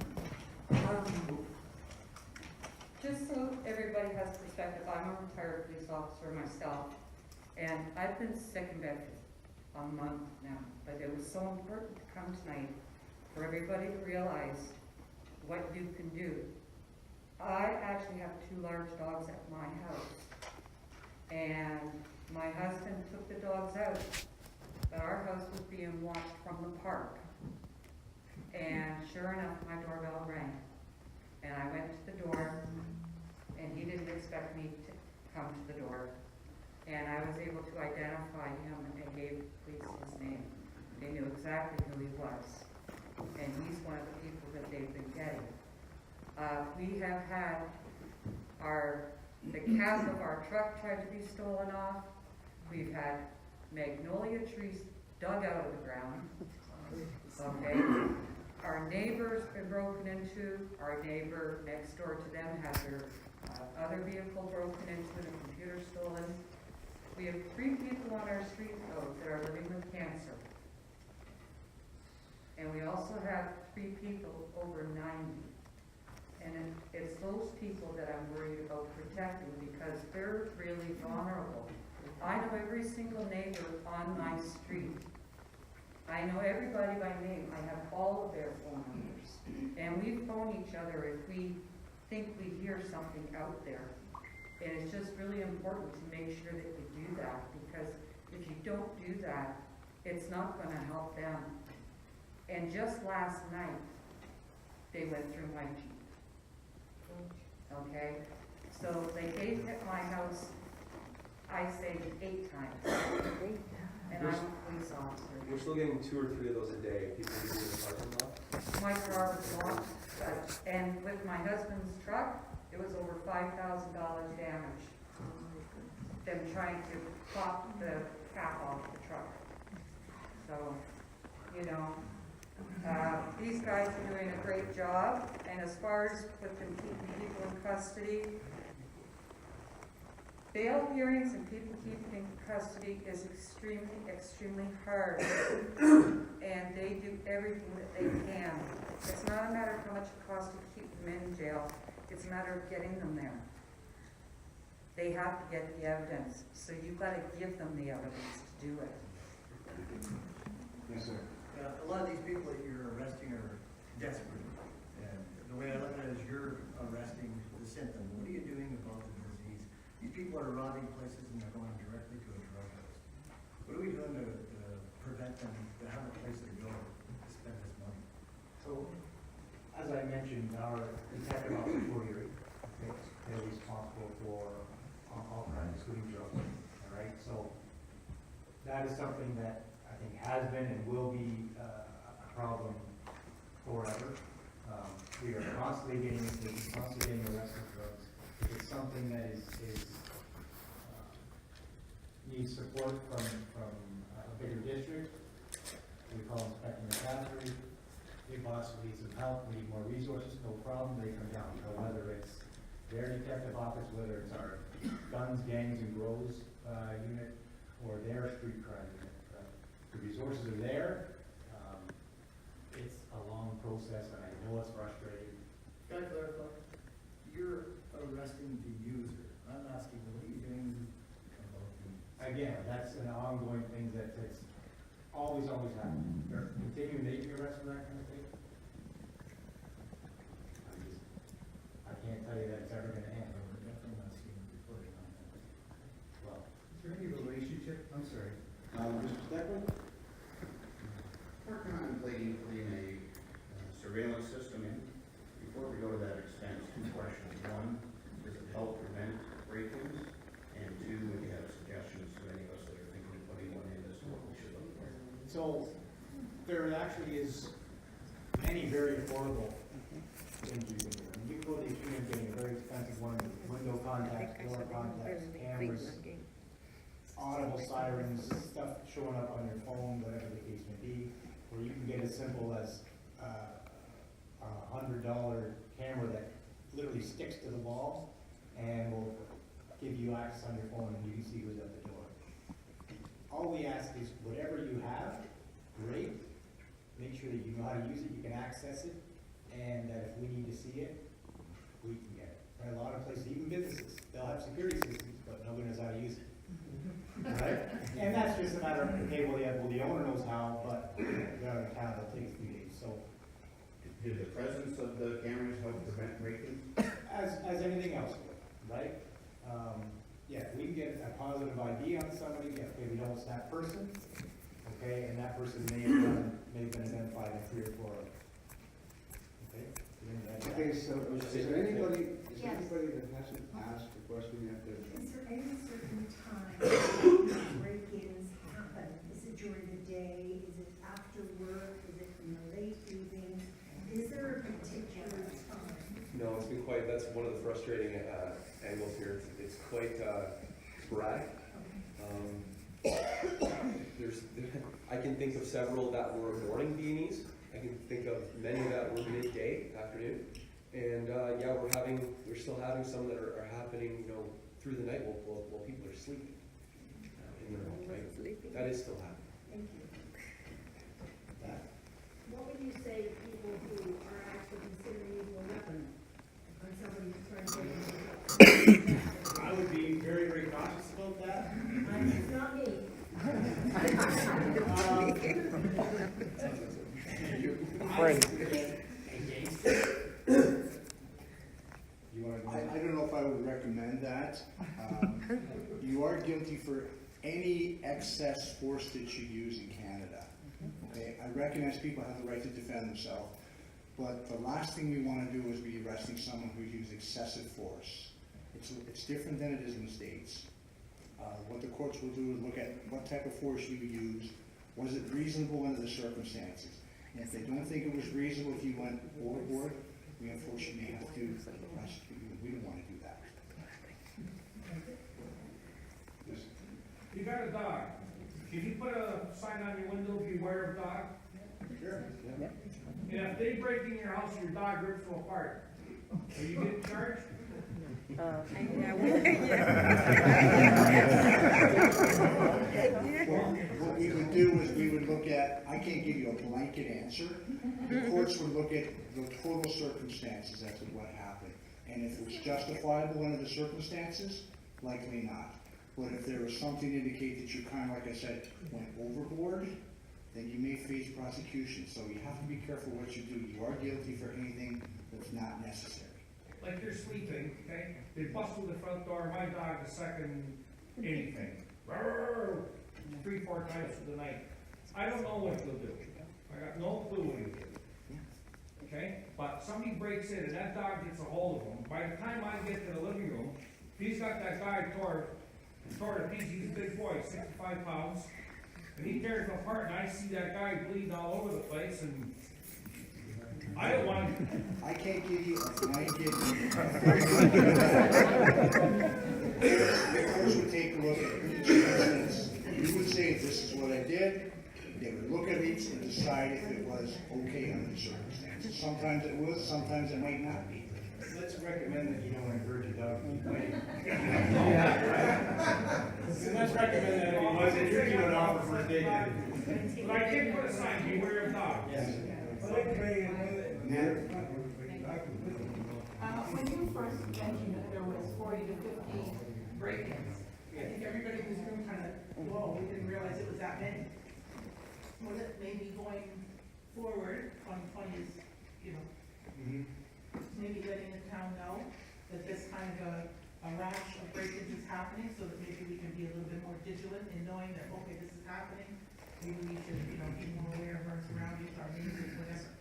Just so everybody has perspective, I'm a retired police officer myself, and I've been sick in bed for a month now, but it was so important to come tonight for everybody to realize what you can do. I actually have 2 large dogs at my house, and my husband took the dogs out, but our house was being watched from the park. And sure enough, my doorbell rang. And I went to the door, and he didn't expect me to come to the door. And I was able to identify him and gave the police his name. They knew exactly who he was. And he's one of the people that they've been getting. We have had the cap of our truck tried to be stolen off. We've had magnolia trees dug out of the ground. Okay. Our neighbor's been broken into. Our neighbor next door to them had their other vehicle broken into and a computer stolen. We have 3 people on our street though that are living with cancer. And we also have 3 people over 90. And it's those people that I'm worried about protecting because they're really vulnerable. I know every single neighbor on my street. I know everybody by name. I have all of their phone numbers. And we phone each other if we think we hear something out there. And it's just really important to make sure that you do that because if you don't do that, it's not going to help them. And just last night, they went through my Jeep. Okay? So they came at my house, I say 8 times. And I'm a police officer. We're still getting 2 or 3 of those a day. People using the parking lot. My car was lost, and with my husband's truck, it was over $5,000 damage. Them trying to pop the cap off the truck. So, these guys are doing a great job, and as far as with them keeping people in custody, bail hearings and people keeping in custody is extremely, extremely hard. And they do everything that they can. It's not a matter of how much it costs to keep them in jail. It's a matter of getting them there. They have to get the evidence. So you've got to give them the evidence to do it. Yes, sir. A lot of these people that you're arresting are desperate. And the way I look at it is you're arresting the symptom. What are you doing about the disease? These people are robbing places and they're going directly to a drug house. What are we doing to prevent them to have a place to go to spend this money? So, as I mentioned, our detective officer for Erie, they're responsible for all crimes, including drugs. All right, so that is something that I think has been and will be a problem forever. We are constantly getting arrested for drugs. If it's something that needs support from a bigger district, we call Inspector McCaffrey. Hey boss, we need some help, we need more resources, no problem, they come down. So whether it's their detective office, whether it's our guns, gangs, and grows unit, or their street crime unit. The resources are there. It's a long process, and I know it's frustrating. Can I clarify? You're arresting the user. I'm asking, what are you doing about the Again, that's an ongoing thing that's always happening. They're continuing to be arrested for that kind of thing. I can't tell you that it's ever going to end. We're definitely not seeing reporting on that. Well, Is there any relationship? I'm sorry. Mr. Steckman? We're contemplating putting a surveillance system in. Before we go to that extent, 2 questions. One, So there actually is many very affordable things you can do. And you go to the extreme of getting a very expensive one, window contacts, door contacts, cameras, audible sirens, stuff showing up on your phone, whatever the case may be, or you can get as simple as a $100 camera that literally sticks to the wall and will give you access on your phone and you can see who's at the door. All we ask is whatever you have, great. Make sure that you know how to use it, you can access it, and that if we need to see it, we can get it. Right? A lot of places, even businesses, they'll have security systems, but nobody knows how to use it. Right? And that's just a matter of, okay, well, yeah, well, the owner knows how, but they're out of town, it'll take a few days. So, Did the presence of the cameras help prevent break-ins? as anything else would, right? Yeah, if we can get a positive ID on somebody, yeah, okay, we know it's that person, okay, and that person may have been identified in 3 or 4 others. Okay? Okay, so is there anybody that hasn't asked a question yet? Is there any certain time break-ins happen? Is it during the day? Is it after work? Is it in the late evening? Is there a particular time? No, it's been quite, that's one of the frustrating angles here. It's quite sporadic. I can think of several that were morning B&Es. I can think of many that were midday, afternoon. And yeah, we're still having some that are happening, through the night while people are sleeping in their home, right? That is still happening. Thank you. What would you say to people who are actually considering using a weapon when somebody's trying to get in? I would be very, very cautious about that. It's not me. I don't know if I would recommend that. You are guilty for any excess force that you use in Canada. Okay, I recognize people have the right to defend themselves, but the last thing we want to do is be arresting someone who uses excessive force. It's different than it is in the States. What the courts will do is look at what type of force you use. Was it reasonable under the circumstances? And if they don't think it was reasonable if you went overboard, we unfortunately have to prosecute you. We don't want to do that. You got a dog. Can you put a sign on your window, beware of dog? Sure. And if they break in your house and your dog rips them apart, are you getting charged? What we would do is we would look at, I can't give you a blanket answer. The courts would look at the total circumstances as to what happened. And if it was justifiable under the circumstances, likely not. But if there was something to indicate that you kind of, like I said, went overboard, then you may face prosecution. So you have to be careful what you do. You are guilty for anything that's not necessary. Like you're sleeping, okay? They bust through the front door, my dog the second anything. 3-4 times through the night. I don't know what he'll do. I got no clue what he'll do. Okay? But somebody breaks in and that dog gets a hold of him. By the time I get to the living room, he's got that guy tore to pieces. He's a big boy, 65 pounds. And he tears him apart and I see that guy bleeding all over the place and I don't want to. I can't give you a blanket. The courts would take a look at each instance. You would say, this is what I did. They would look at each and decide if it was okay under the circumstances. Sometimes it was, sometimes it might not be. Let's recommend that you don't encourage a dog to keep waiting. Let's recommend that if he wasn't, you're giving an offer for a date. But I did put a sign, beware of dogs. Yes. When you first mentioned that there was 40 to 50 break-ins, I think everybody in this room kind of, whoa, we didn't realize it was that many. Was it maybe going forward, 2020 is, maybe letting the town know that this kind of a rash of break-ins is happening, so that maybe we can be a little bit more vigilant in knowing that, okay, this is happening. Maybe we should, be more aware of our surroundings, our neighbors, whatever.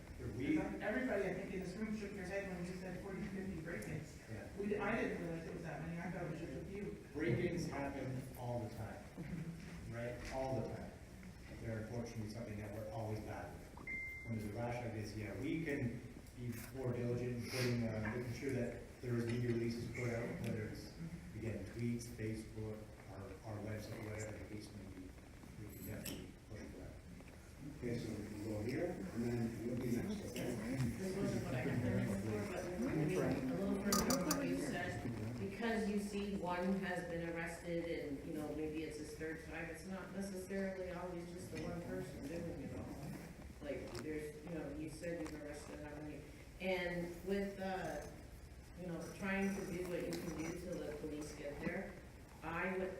Everybody, I think, in this room shook their head when you said 40 to 50 break-ins. Yeah. I didn't realize it was that many. I thought it was just a few. Break-ins happen all the time, right? All the time. There are unfortunately something that we're always battling. When there's a rash like this, yeah, we can be more diligent in putting, making sure that there is media releases put out, whether it's, again, tweets, Facebook, our website, whatever the case may be. We can definitely push for that. Okay, so we can go here, and then we'll be next, okay? This wasn't what I had there before, but maybe a little further on what you said. Because you see one has been arrested and, you know, maybe it's his third time, it's not necessarily always just the one person doing it all. Like, there's, you know, you said you've arrested how many, and with, you know, trying to do what you can do till the police get there.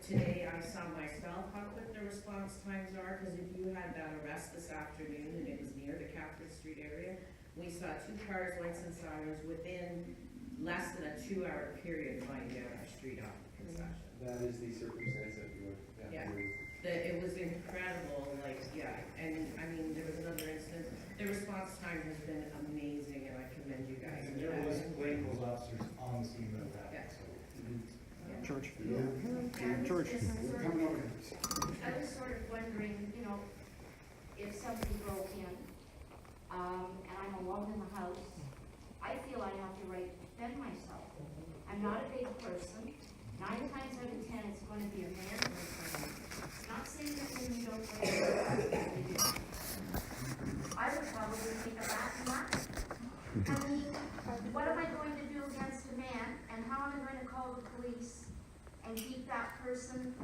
Today I saw myself how quick the response times are, because if you had that arrest this afternoon and it was near the Catherine Street area, we saw 2 cars, lights and sirens within less than a 2-hour period flying down our street off the concession. That is the circumstance that we would have Yeah. to. It was incredible, like, yeah, and I mean, there was another instance, the response time has been amazing, and I commend you guys. And there was plainclothes officers on the scene of that, Yeah. so. George. George. We're coming over. I was sort of wondering, you know, if somebody broke in, and I'm alone in the house, I feel I have the right to defend myself. I'm not a big person. 9 times out of 10, it's going to be a man or a woman. Not saying that women don't play a role. I would probably take a back and laugh. I mean, what am I going to do against a man, and how am I going to call the police and keep that person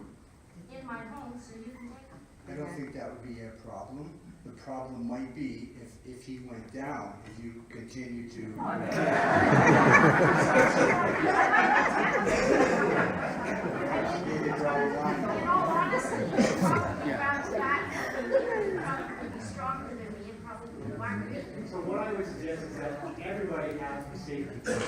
in my home so you can take them? I don't think that would be a problem. The problem might be if he went down, if you continue to. In all honesty, you'd probably grab that, you'd probably be stronger than me and probably whack me. So what I would suggest is that everybody has the safety first,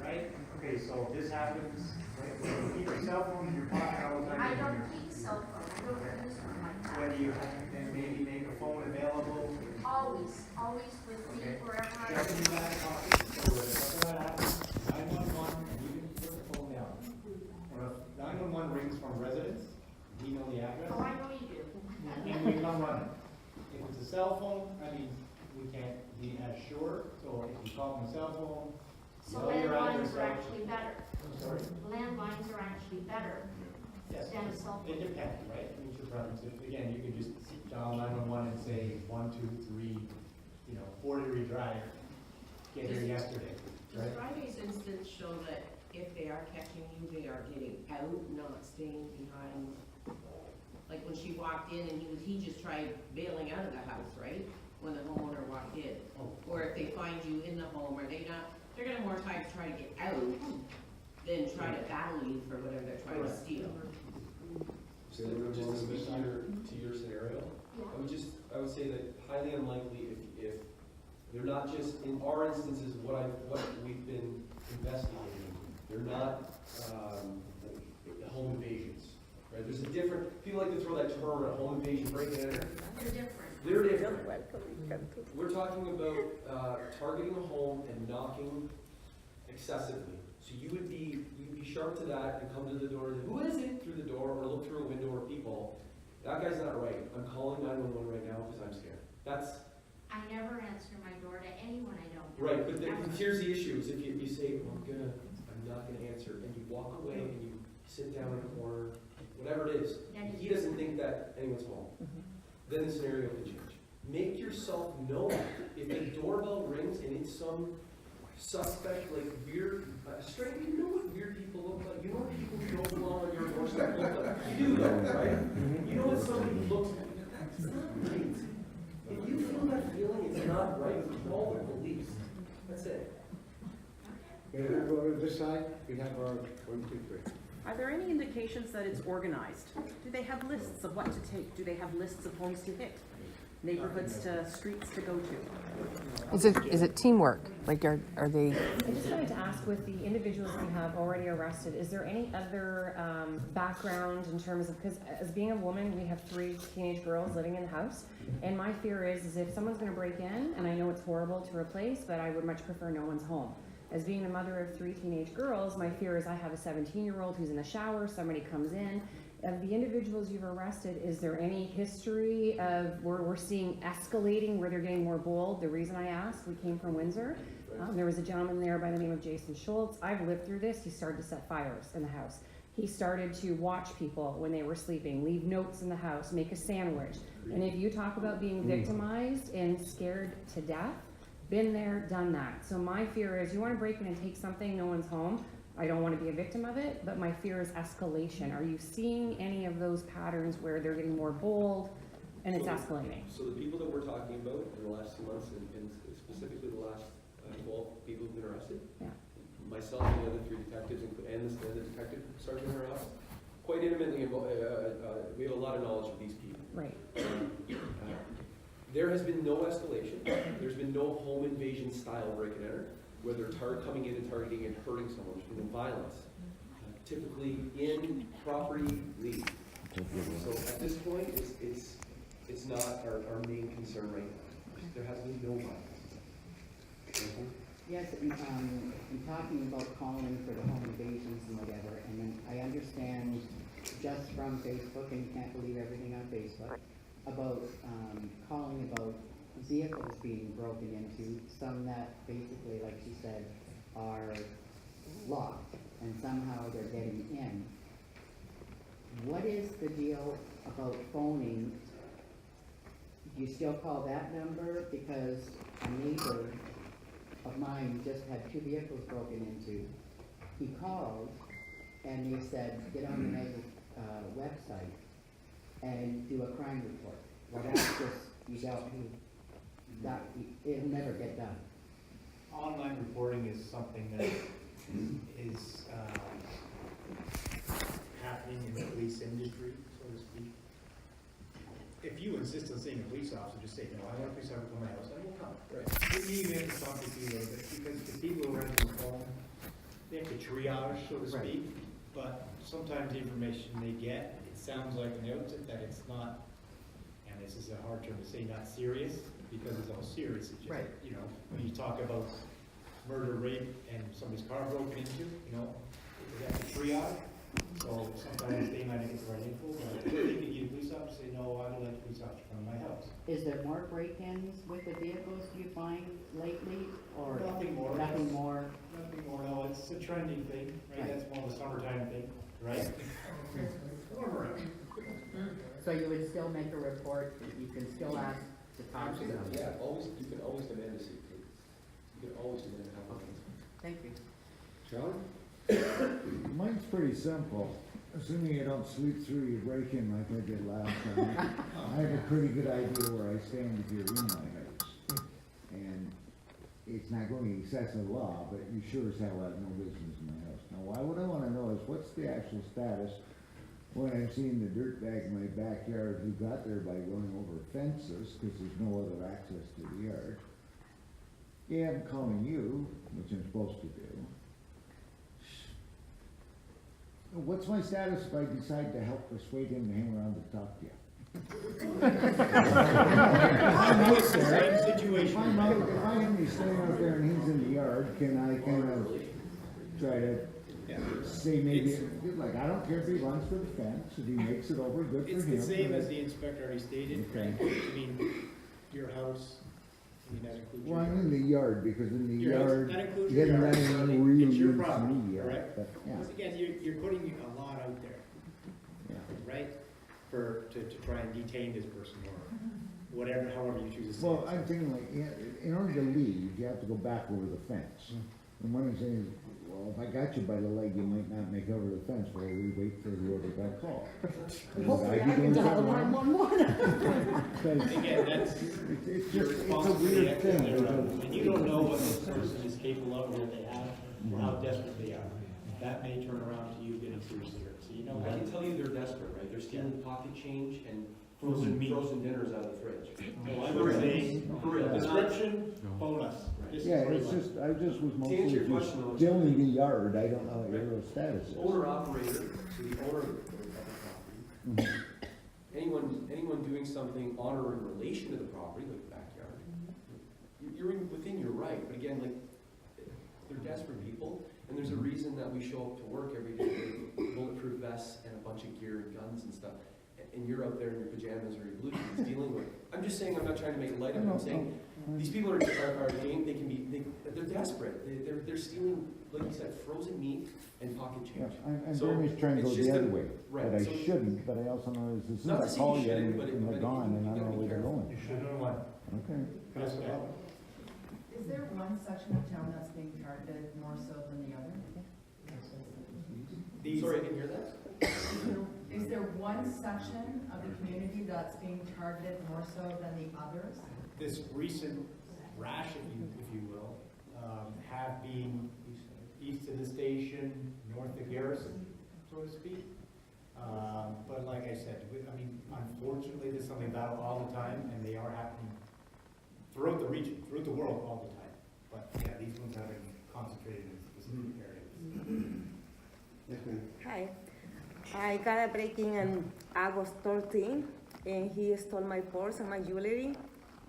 right? Okay, so if this happens, right, keep your cell phone in your pocket all the time. I don't keep a cell phone, I don't use one like that. Whether you have, then maybe make a phone available. Always with me wherever I Check in go. your back pocket, so if something happens, 911, and you can put the phone down. Or if 911 rings from residents, we know the address. Oh, I know you do. And we come running. If it's a cell phone, I mean, we can't be as sure, so if you call from a cell phone, So know your landlines address. are actually better. I'm sorry? Landlines are actually better Yes, than a cell it phone. depends, right? I mean, it's your preference. Again, you can just dial 911 and say 1, 2, 3, 40 drive, get here yesterday, Does right? Friday's instance show that if they are catching you, they are getting out, not staying behind? Like when she walked in and he just tried bailing out of the house, right? When the homeowner walked in. Or if they find you in the home, are they not, they're gonna more time to try to get out than try to battle you for whatever they're trying to steal. So just to speak to your scenario, I would say that highly unlikely if they're not just, in our instances, what we've been investigating, they're not, home invasions, right? There's a different, people like to throw that term around, home invasion, break and enter. They're different. We're talking about, targeting a home and knocking excessively. So you'd be sharp to that and come to the door, and who is it, through the door, or look through a window or people. That guy's not right. I'm calling 911 right now because I'm scared. I never answer my door to anyone I don't know. Right, but here's the issue, is if you say, well, I'm not gonna answer, and you walk away and you sit down in a corner, whatever it is, and he doesn't think that anyone's home, then the scenario can change. Make yourself known. If the doorbell rings and it's some suspect, like weird, stranger, you know what weird people look like? You know what people who don't belong on your doorstep look like? You do know, right? You know what somebody looks like? That's not right. If you feel that feeling, it's not right, call the police. That's it. Okay, we'll go to this side, we have our 1, 2, 3. Are there any indications that it's organized? Do they have lists of what to take? Do they have lists of homes to hit? Neighborhoods to, streets to go to? Is it teamwork? Like, are they? I just wanted to ask, with the individuals we have already arrested, is there any other background in terms of, because as being a woman, we have 3 teenage girls living in the house, and my fear is if someone's going to break in, and I know it's horrible to replace, but I would much prefer no one's home. As being the mother of 3 teenage girls, my fear is I have a 17-year-old who's in the shower, somebody comes in, of the individuals you've arrested, is there any history of where we're seeing escalating, where they're getting more bold? The reason I asked, we came from Windsor. There was a gentleman there by the name of Jason Schultz. I've lived through this. He started to set fires in the house. He started to watch people when they were sleeping, leave notes in the house, make a sandwich. And if you talk about being victimized and scared to death, been there, done that. So my fear is, you want to break in and take something, no one's home. I don't want to be a victim of it, but my fear is escalation. Are you seeing any of those patterns where they're getting more bold and it's escalating? So the people that we're talking about in the last 2 months, and specifically the last 12 people who've been arrested, yeah. Myself and the other 3 detectives, and the detective sergeant in our office, quite intimately involved. We have a lot of knowledge of these people. Right. There has been no escalation. There's been no home invasion style break and enter, where they're coming in and targeting and hurting someone. There's been no violence. Typically in property leave. So at this point, it's not our main concern right now. There has been no violence. Yes, I'm talking about calling for the home invasions and whatever, and then I understand just from Facebook, and you can't believe everything on Facebook, about calling about vehicles being broken into, some that basically, like she said, are locked, and somehow they're getting in. What is the deal about phoning? Do you still call that number? Because a neighbor of mine just had 2 vehicles broken into. He called and they said, get on the Mega website and do a crime report. Well, that's just, it'll never get done. Online reporting is something that is happening in the police industry, so to speak. If you insist on seeing a police officer, just say, no, I want a police officer to my house, and we'll come. Right. We need to talk to you a little bit, because the people who are on the phone, they have to triage, so to speak, but sometimes the information they get, it sounds like an outfit that it's not, and this is a hard term to say, not serious, because it's all serious. It's just, you know, when you talk about murder, rape, and somebody's car broken into, you know, they have to triage. So sometimes they might not get the right info, but they can get a police officer say, no, I don't like a police officer from my house. Is there more break-ins with the vehicles you find lately, or Nothing more. Nothing more. Nothing more, no, it's a trending thing, right? That's more of a summertime thing, right? Warmer out. So you would still make a report, you can still ask to talk to them? Yeah, you can always demand a seat. You can always demand a help. Thank you. John? Mine's pretty simple. Assuming you don't sleep through your break-in like I did last time, I have a pretty good idea where I stand if you're in my house. And it's not going to excess the law, but you sure as hell have no business in my house. Now, what I want to know is what's the actual status when I'm seeing the dirtbag in my backyard who got there by going over fences because there's no other access to the yard. Yeah, I'm calling you, which I'm supposed to do. What's my status if I decide to help persuade him to hang around to talk to you? Same situation. If I am standing out there and he's in the yard, can I kind of try to say maybe, like, I don't care if he runs for the fence, if he makes it over, good for him. It's the same as the inspector already stated, right? I mean, your house, I mean, that includes your Well, I'm in the yard, because in the Your house, yard, that includes you your haven't yard, run any so real it's your use property, me yet, correct? but, yeah. Once again, you're putting a lot out there, right? To try and detain this person or whatever, however you choose to say. Well, I'm thinking like, in order to leave, you have to go back over the fence. And one of the things is, well, if I got you by the leg, you might not make over the fence while we wait for whoever got called. Hopefully I can dial 911. Again, that's it's your just, it's a responsibility weird at thing. the level. And you don't know what this person is capable of, or what they have, or how desperate they are. That may turn around to you getting seriously hurt. So you know I what? can tell you they're desperate, right? They're stealing pocket change and frozen dinners out of the fridge. No, I would say, For real. description, phone us. This is Yeah, pretty it's much- just, I just was To mostly, answer your if you're question, though, still in the yard, I don't know what your real status is. Owner operator, so the owner of the property. Anyone doing something on or in relation to the property, like the backyard, you're within your right, but again, like, they're desperate people, And there's a reason that we show up to work every day with bulletproof vests and a bunch of gear and guns and stuff. And you're out there in your pajamas or your blue jeans dealing with. I'm just saying, I'm not trying to make light of it. I'm saying these people are game. They can be. They're desperate. They're stealing, like you said, frozen meat and pocket Yeah, change. I'm So, very much trying to go it's the just other a- way, right, but I so- shouldn't, but I also know as soon Not to as I say call you you shouldn't, and but they're you gone, and I gotta don't know be where they're careful. going. You should know what. Okay. That's what happened. Is there one section of town that's being targeted more so than the other? Sorry, I didn't hear that. Is there one section of the community that's being targeted more so than the others? This recent rash, if you will, have been east of the station, north of Garrison, so to speak. But like I said, unfortunately, there's something about all the time, and they are happening throughout the region, throughout the world all the time. But yeah, these ones have been concentrated in specific areas. Yes, ma'am. Hi. I got a break-in on August 13, and he stole my purse and my jewelry.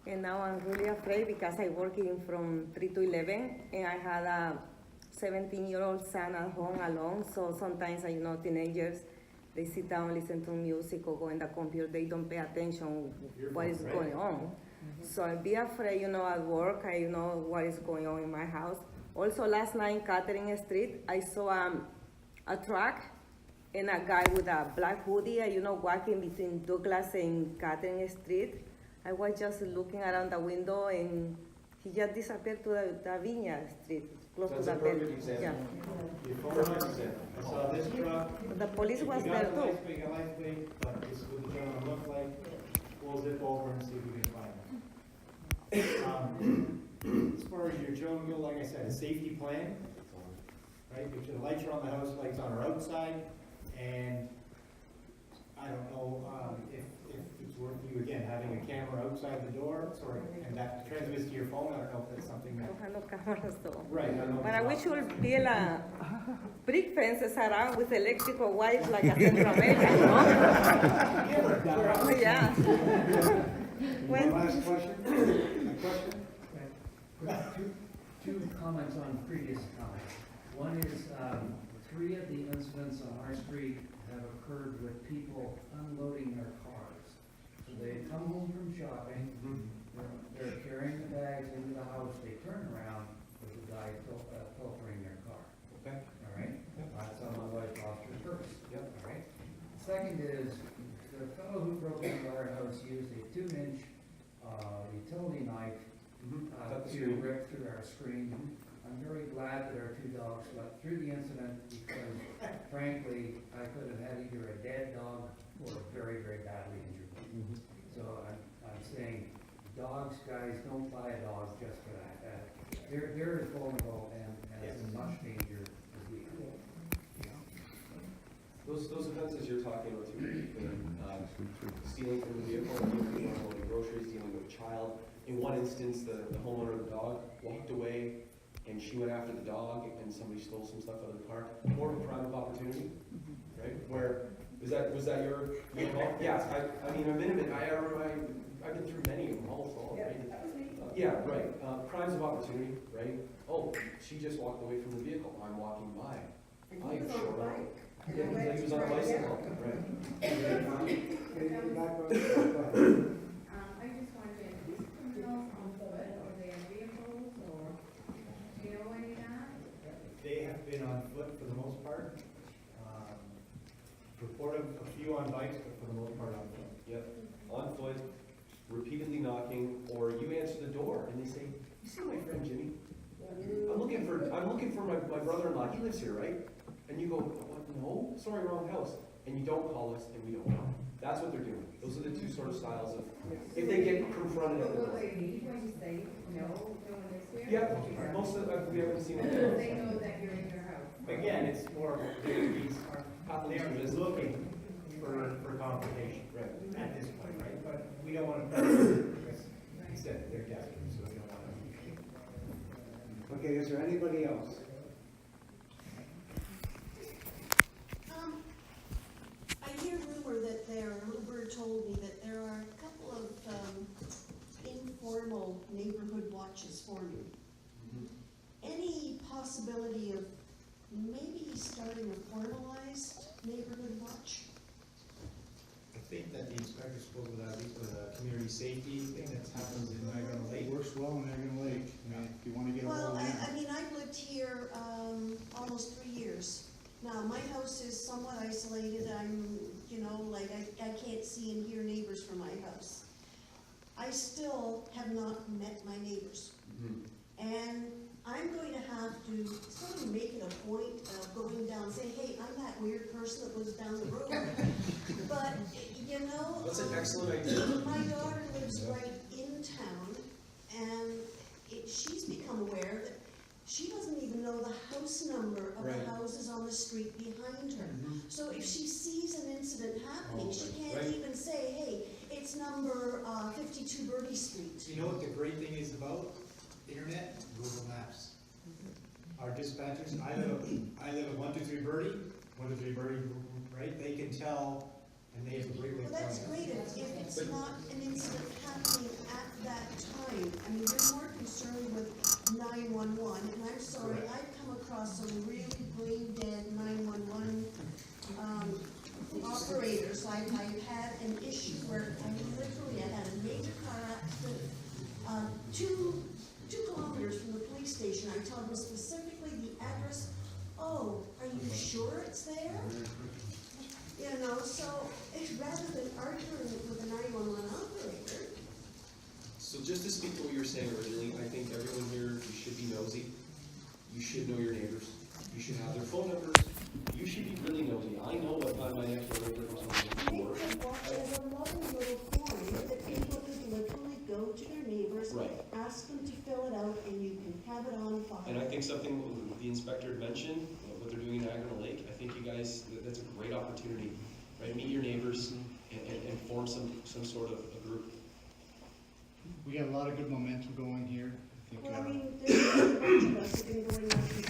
And now I'm really afraid because I working from 3 to 11, and I had a 17-year-old son at home alone. So sometimes, teenagers, they sit down, listen to music, or go in the computer. They don't pay attention what is going on. So I be afraid, at work. I know what is going on in my house. Also, last night in Catherine Street, I saw a truck and a guy with a black hoodie, walking between Douglas and Catherine Street. I was just looking around the window, and he just disappeared to the Viña Street, close That's to a the perfect building. example. Yeah. Your phone example. I saw this truck. The police was You there got the too. license plate, you got license plate, but this is what the gentleman looked like. We'll zip over and see if we can find him. As far as your children go, like I said, a safety plan, right? Make sure the lights are on the house, lights on our outside, and I don't know, if it's worth you, again, having a camera outside the door, and that transmits to your phone. I don't know if that's something that. Don't have no cameras though. Right, I know. But we should build a brick fences around with electrical wires like a Central America, Oh, yeah. One last question? A question? Two comments on previous comments. One is, 3 of the incidents on our street have occurred with people unloading their cars. So they come home from shopping, they're carrying the bags into the house, they turn around with the guy pilfering their car. Okay. All right? That's on my wife Foster's first. Yep. All right? Second is, the fellow who broke into our house used a 2-inch utility knife to rip through our screen. I'm very glad that our 2 dogs slept through the incident because, frankly, I could have had either a dead dog or a very, very badly injured one. So I'm saying, dogs, guys, don't buy a dog just for that. They're as vulnerable and as in much danger as we are. Those offenses you're talking about too, stealing from the vehicle, unloading groceries, dealing with a child. In one instance, the homeowner of the dog walked away, and she went after the dog, and somebody stole some stuff out of the car. More of a crime of opportunity, right? Where was that your call? Yeah, I mean, I've been through many of them, almost all. Yeah, Right? that was me. Yeah, right. Crimes of opportunity, right? Oh, she just walked away from the vehicle. I'm walking by. And he was on a bike. Yeah, he was on a bicycle, right? I just wondered, these criminals on foot, are they in vehicles, or do you know any of that? They have been on foot for the most part. Reported a few on bikes, but for the most part on foot. Yep, on foot, repeatedly knocking, or you answer the door and they say, "You see my friend Jimmy? I'm looking for my brother-in-law. He lives here, right?" And you go, "What? No, sorry, wrong house." And you don't call us, and we don't know. That's what they're doing. Those are the 2 sort of styles of if they get confronted at the Will door. they leave when you say, no one is here? Yeah, most of we haven't seen it. They know that you're in their house. Again, it's more, they're looking for confrontation, right, at this point, right? But we don't want to, because he said they're desperate, so we don't want to. Okay, is there anybody else? I hear rumor that Uber told me that there are a couple of informal neighborhood watches forming. Any possibility of doing a formalized neighborhood watch? I think that the inspector's supposed to at least with a community safety thing that happens in Niagara Lake. It works well in Niagara Lake, I mean, if you wanna get a Well, hold of them. I mean, I've lived here, almost 3 years. Now, my house is somewhat isolated, I'm, you know, like, I can't see and hear neighbors from my house. I still have not met my neighbors. And I'm going to have to sort of make it a point of going down and saying, hey, I'm that weird person that lives down the road. But, you know. That's an excellent idea. My daughter lives right in town, and she's become aware that she doesn't even know the house number of the houses on the street behind her. So if she sees an incident happening, she can't even say, hey, it's number 52 Birdie Street. You know what the great thing is about internet? Google Maps. Our dispatchers, I live at 123 Birdie, 123 Birdie, right? They can tell, and they have a great way of Well, that's telling great us. if it's not an incident happening at that time. I mean, we're more concerned with 911, and I'm sorry, I've come across some really brain dead 911 operators. I've had an issue where, I mean, literally, I had a major car accident, 2 kilometers from the police station. I told them specifically the address. Oh, are you sure it's there? You know, so rather than arguing with a 911 operator. So just to speak to what you were saying originally, I think everyone here, you should be nosy. You should know your neighbors. You should have their phone numbers. You should be really nosy. I know what time my next door neighbor comes home from work. There's a lovely little form that people could literally go to their neighbors, ask them to fill it out, and you can have it on file. And I think something the inspector had mentioned, what they're doing in Niagara Lake, I think you guys, that's a great opportunity, right? Meet your neighbors and form some sort of a group. We got a lot of good momentum going here. I think, Well, I mean, there's a bunch of us that have been going out and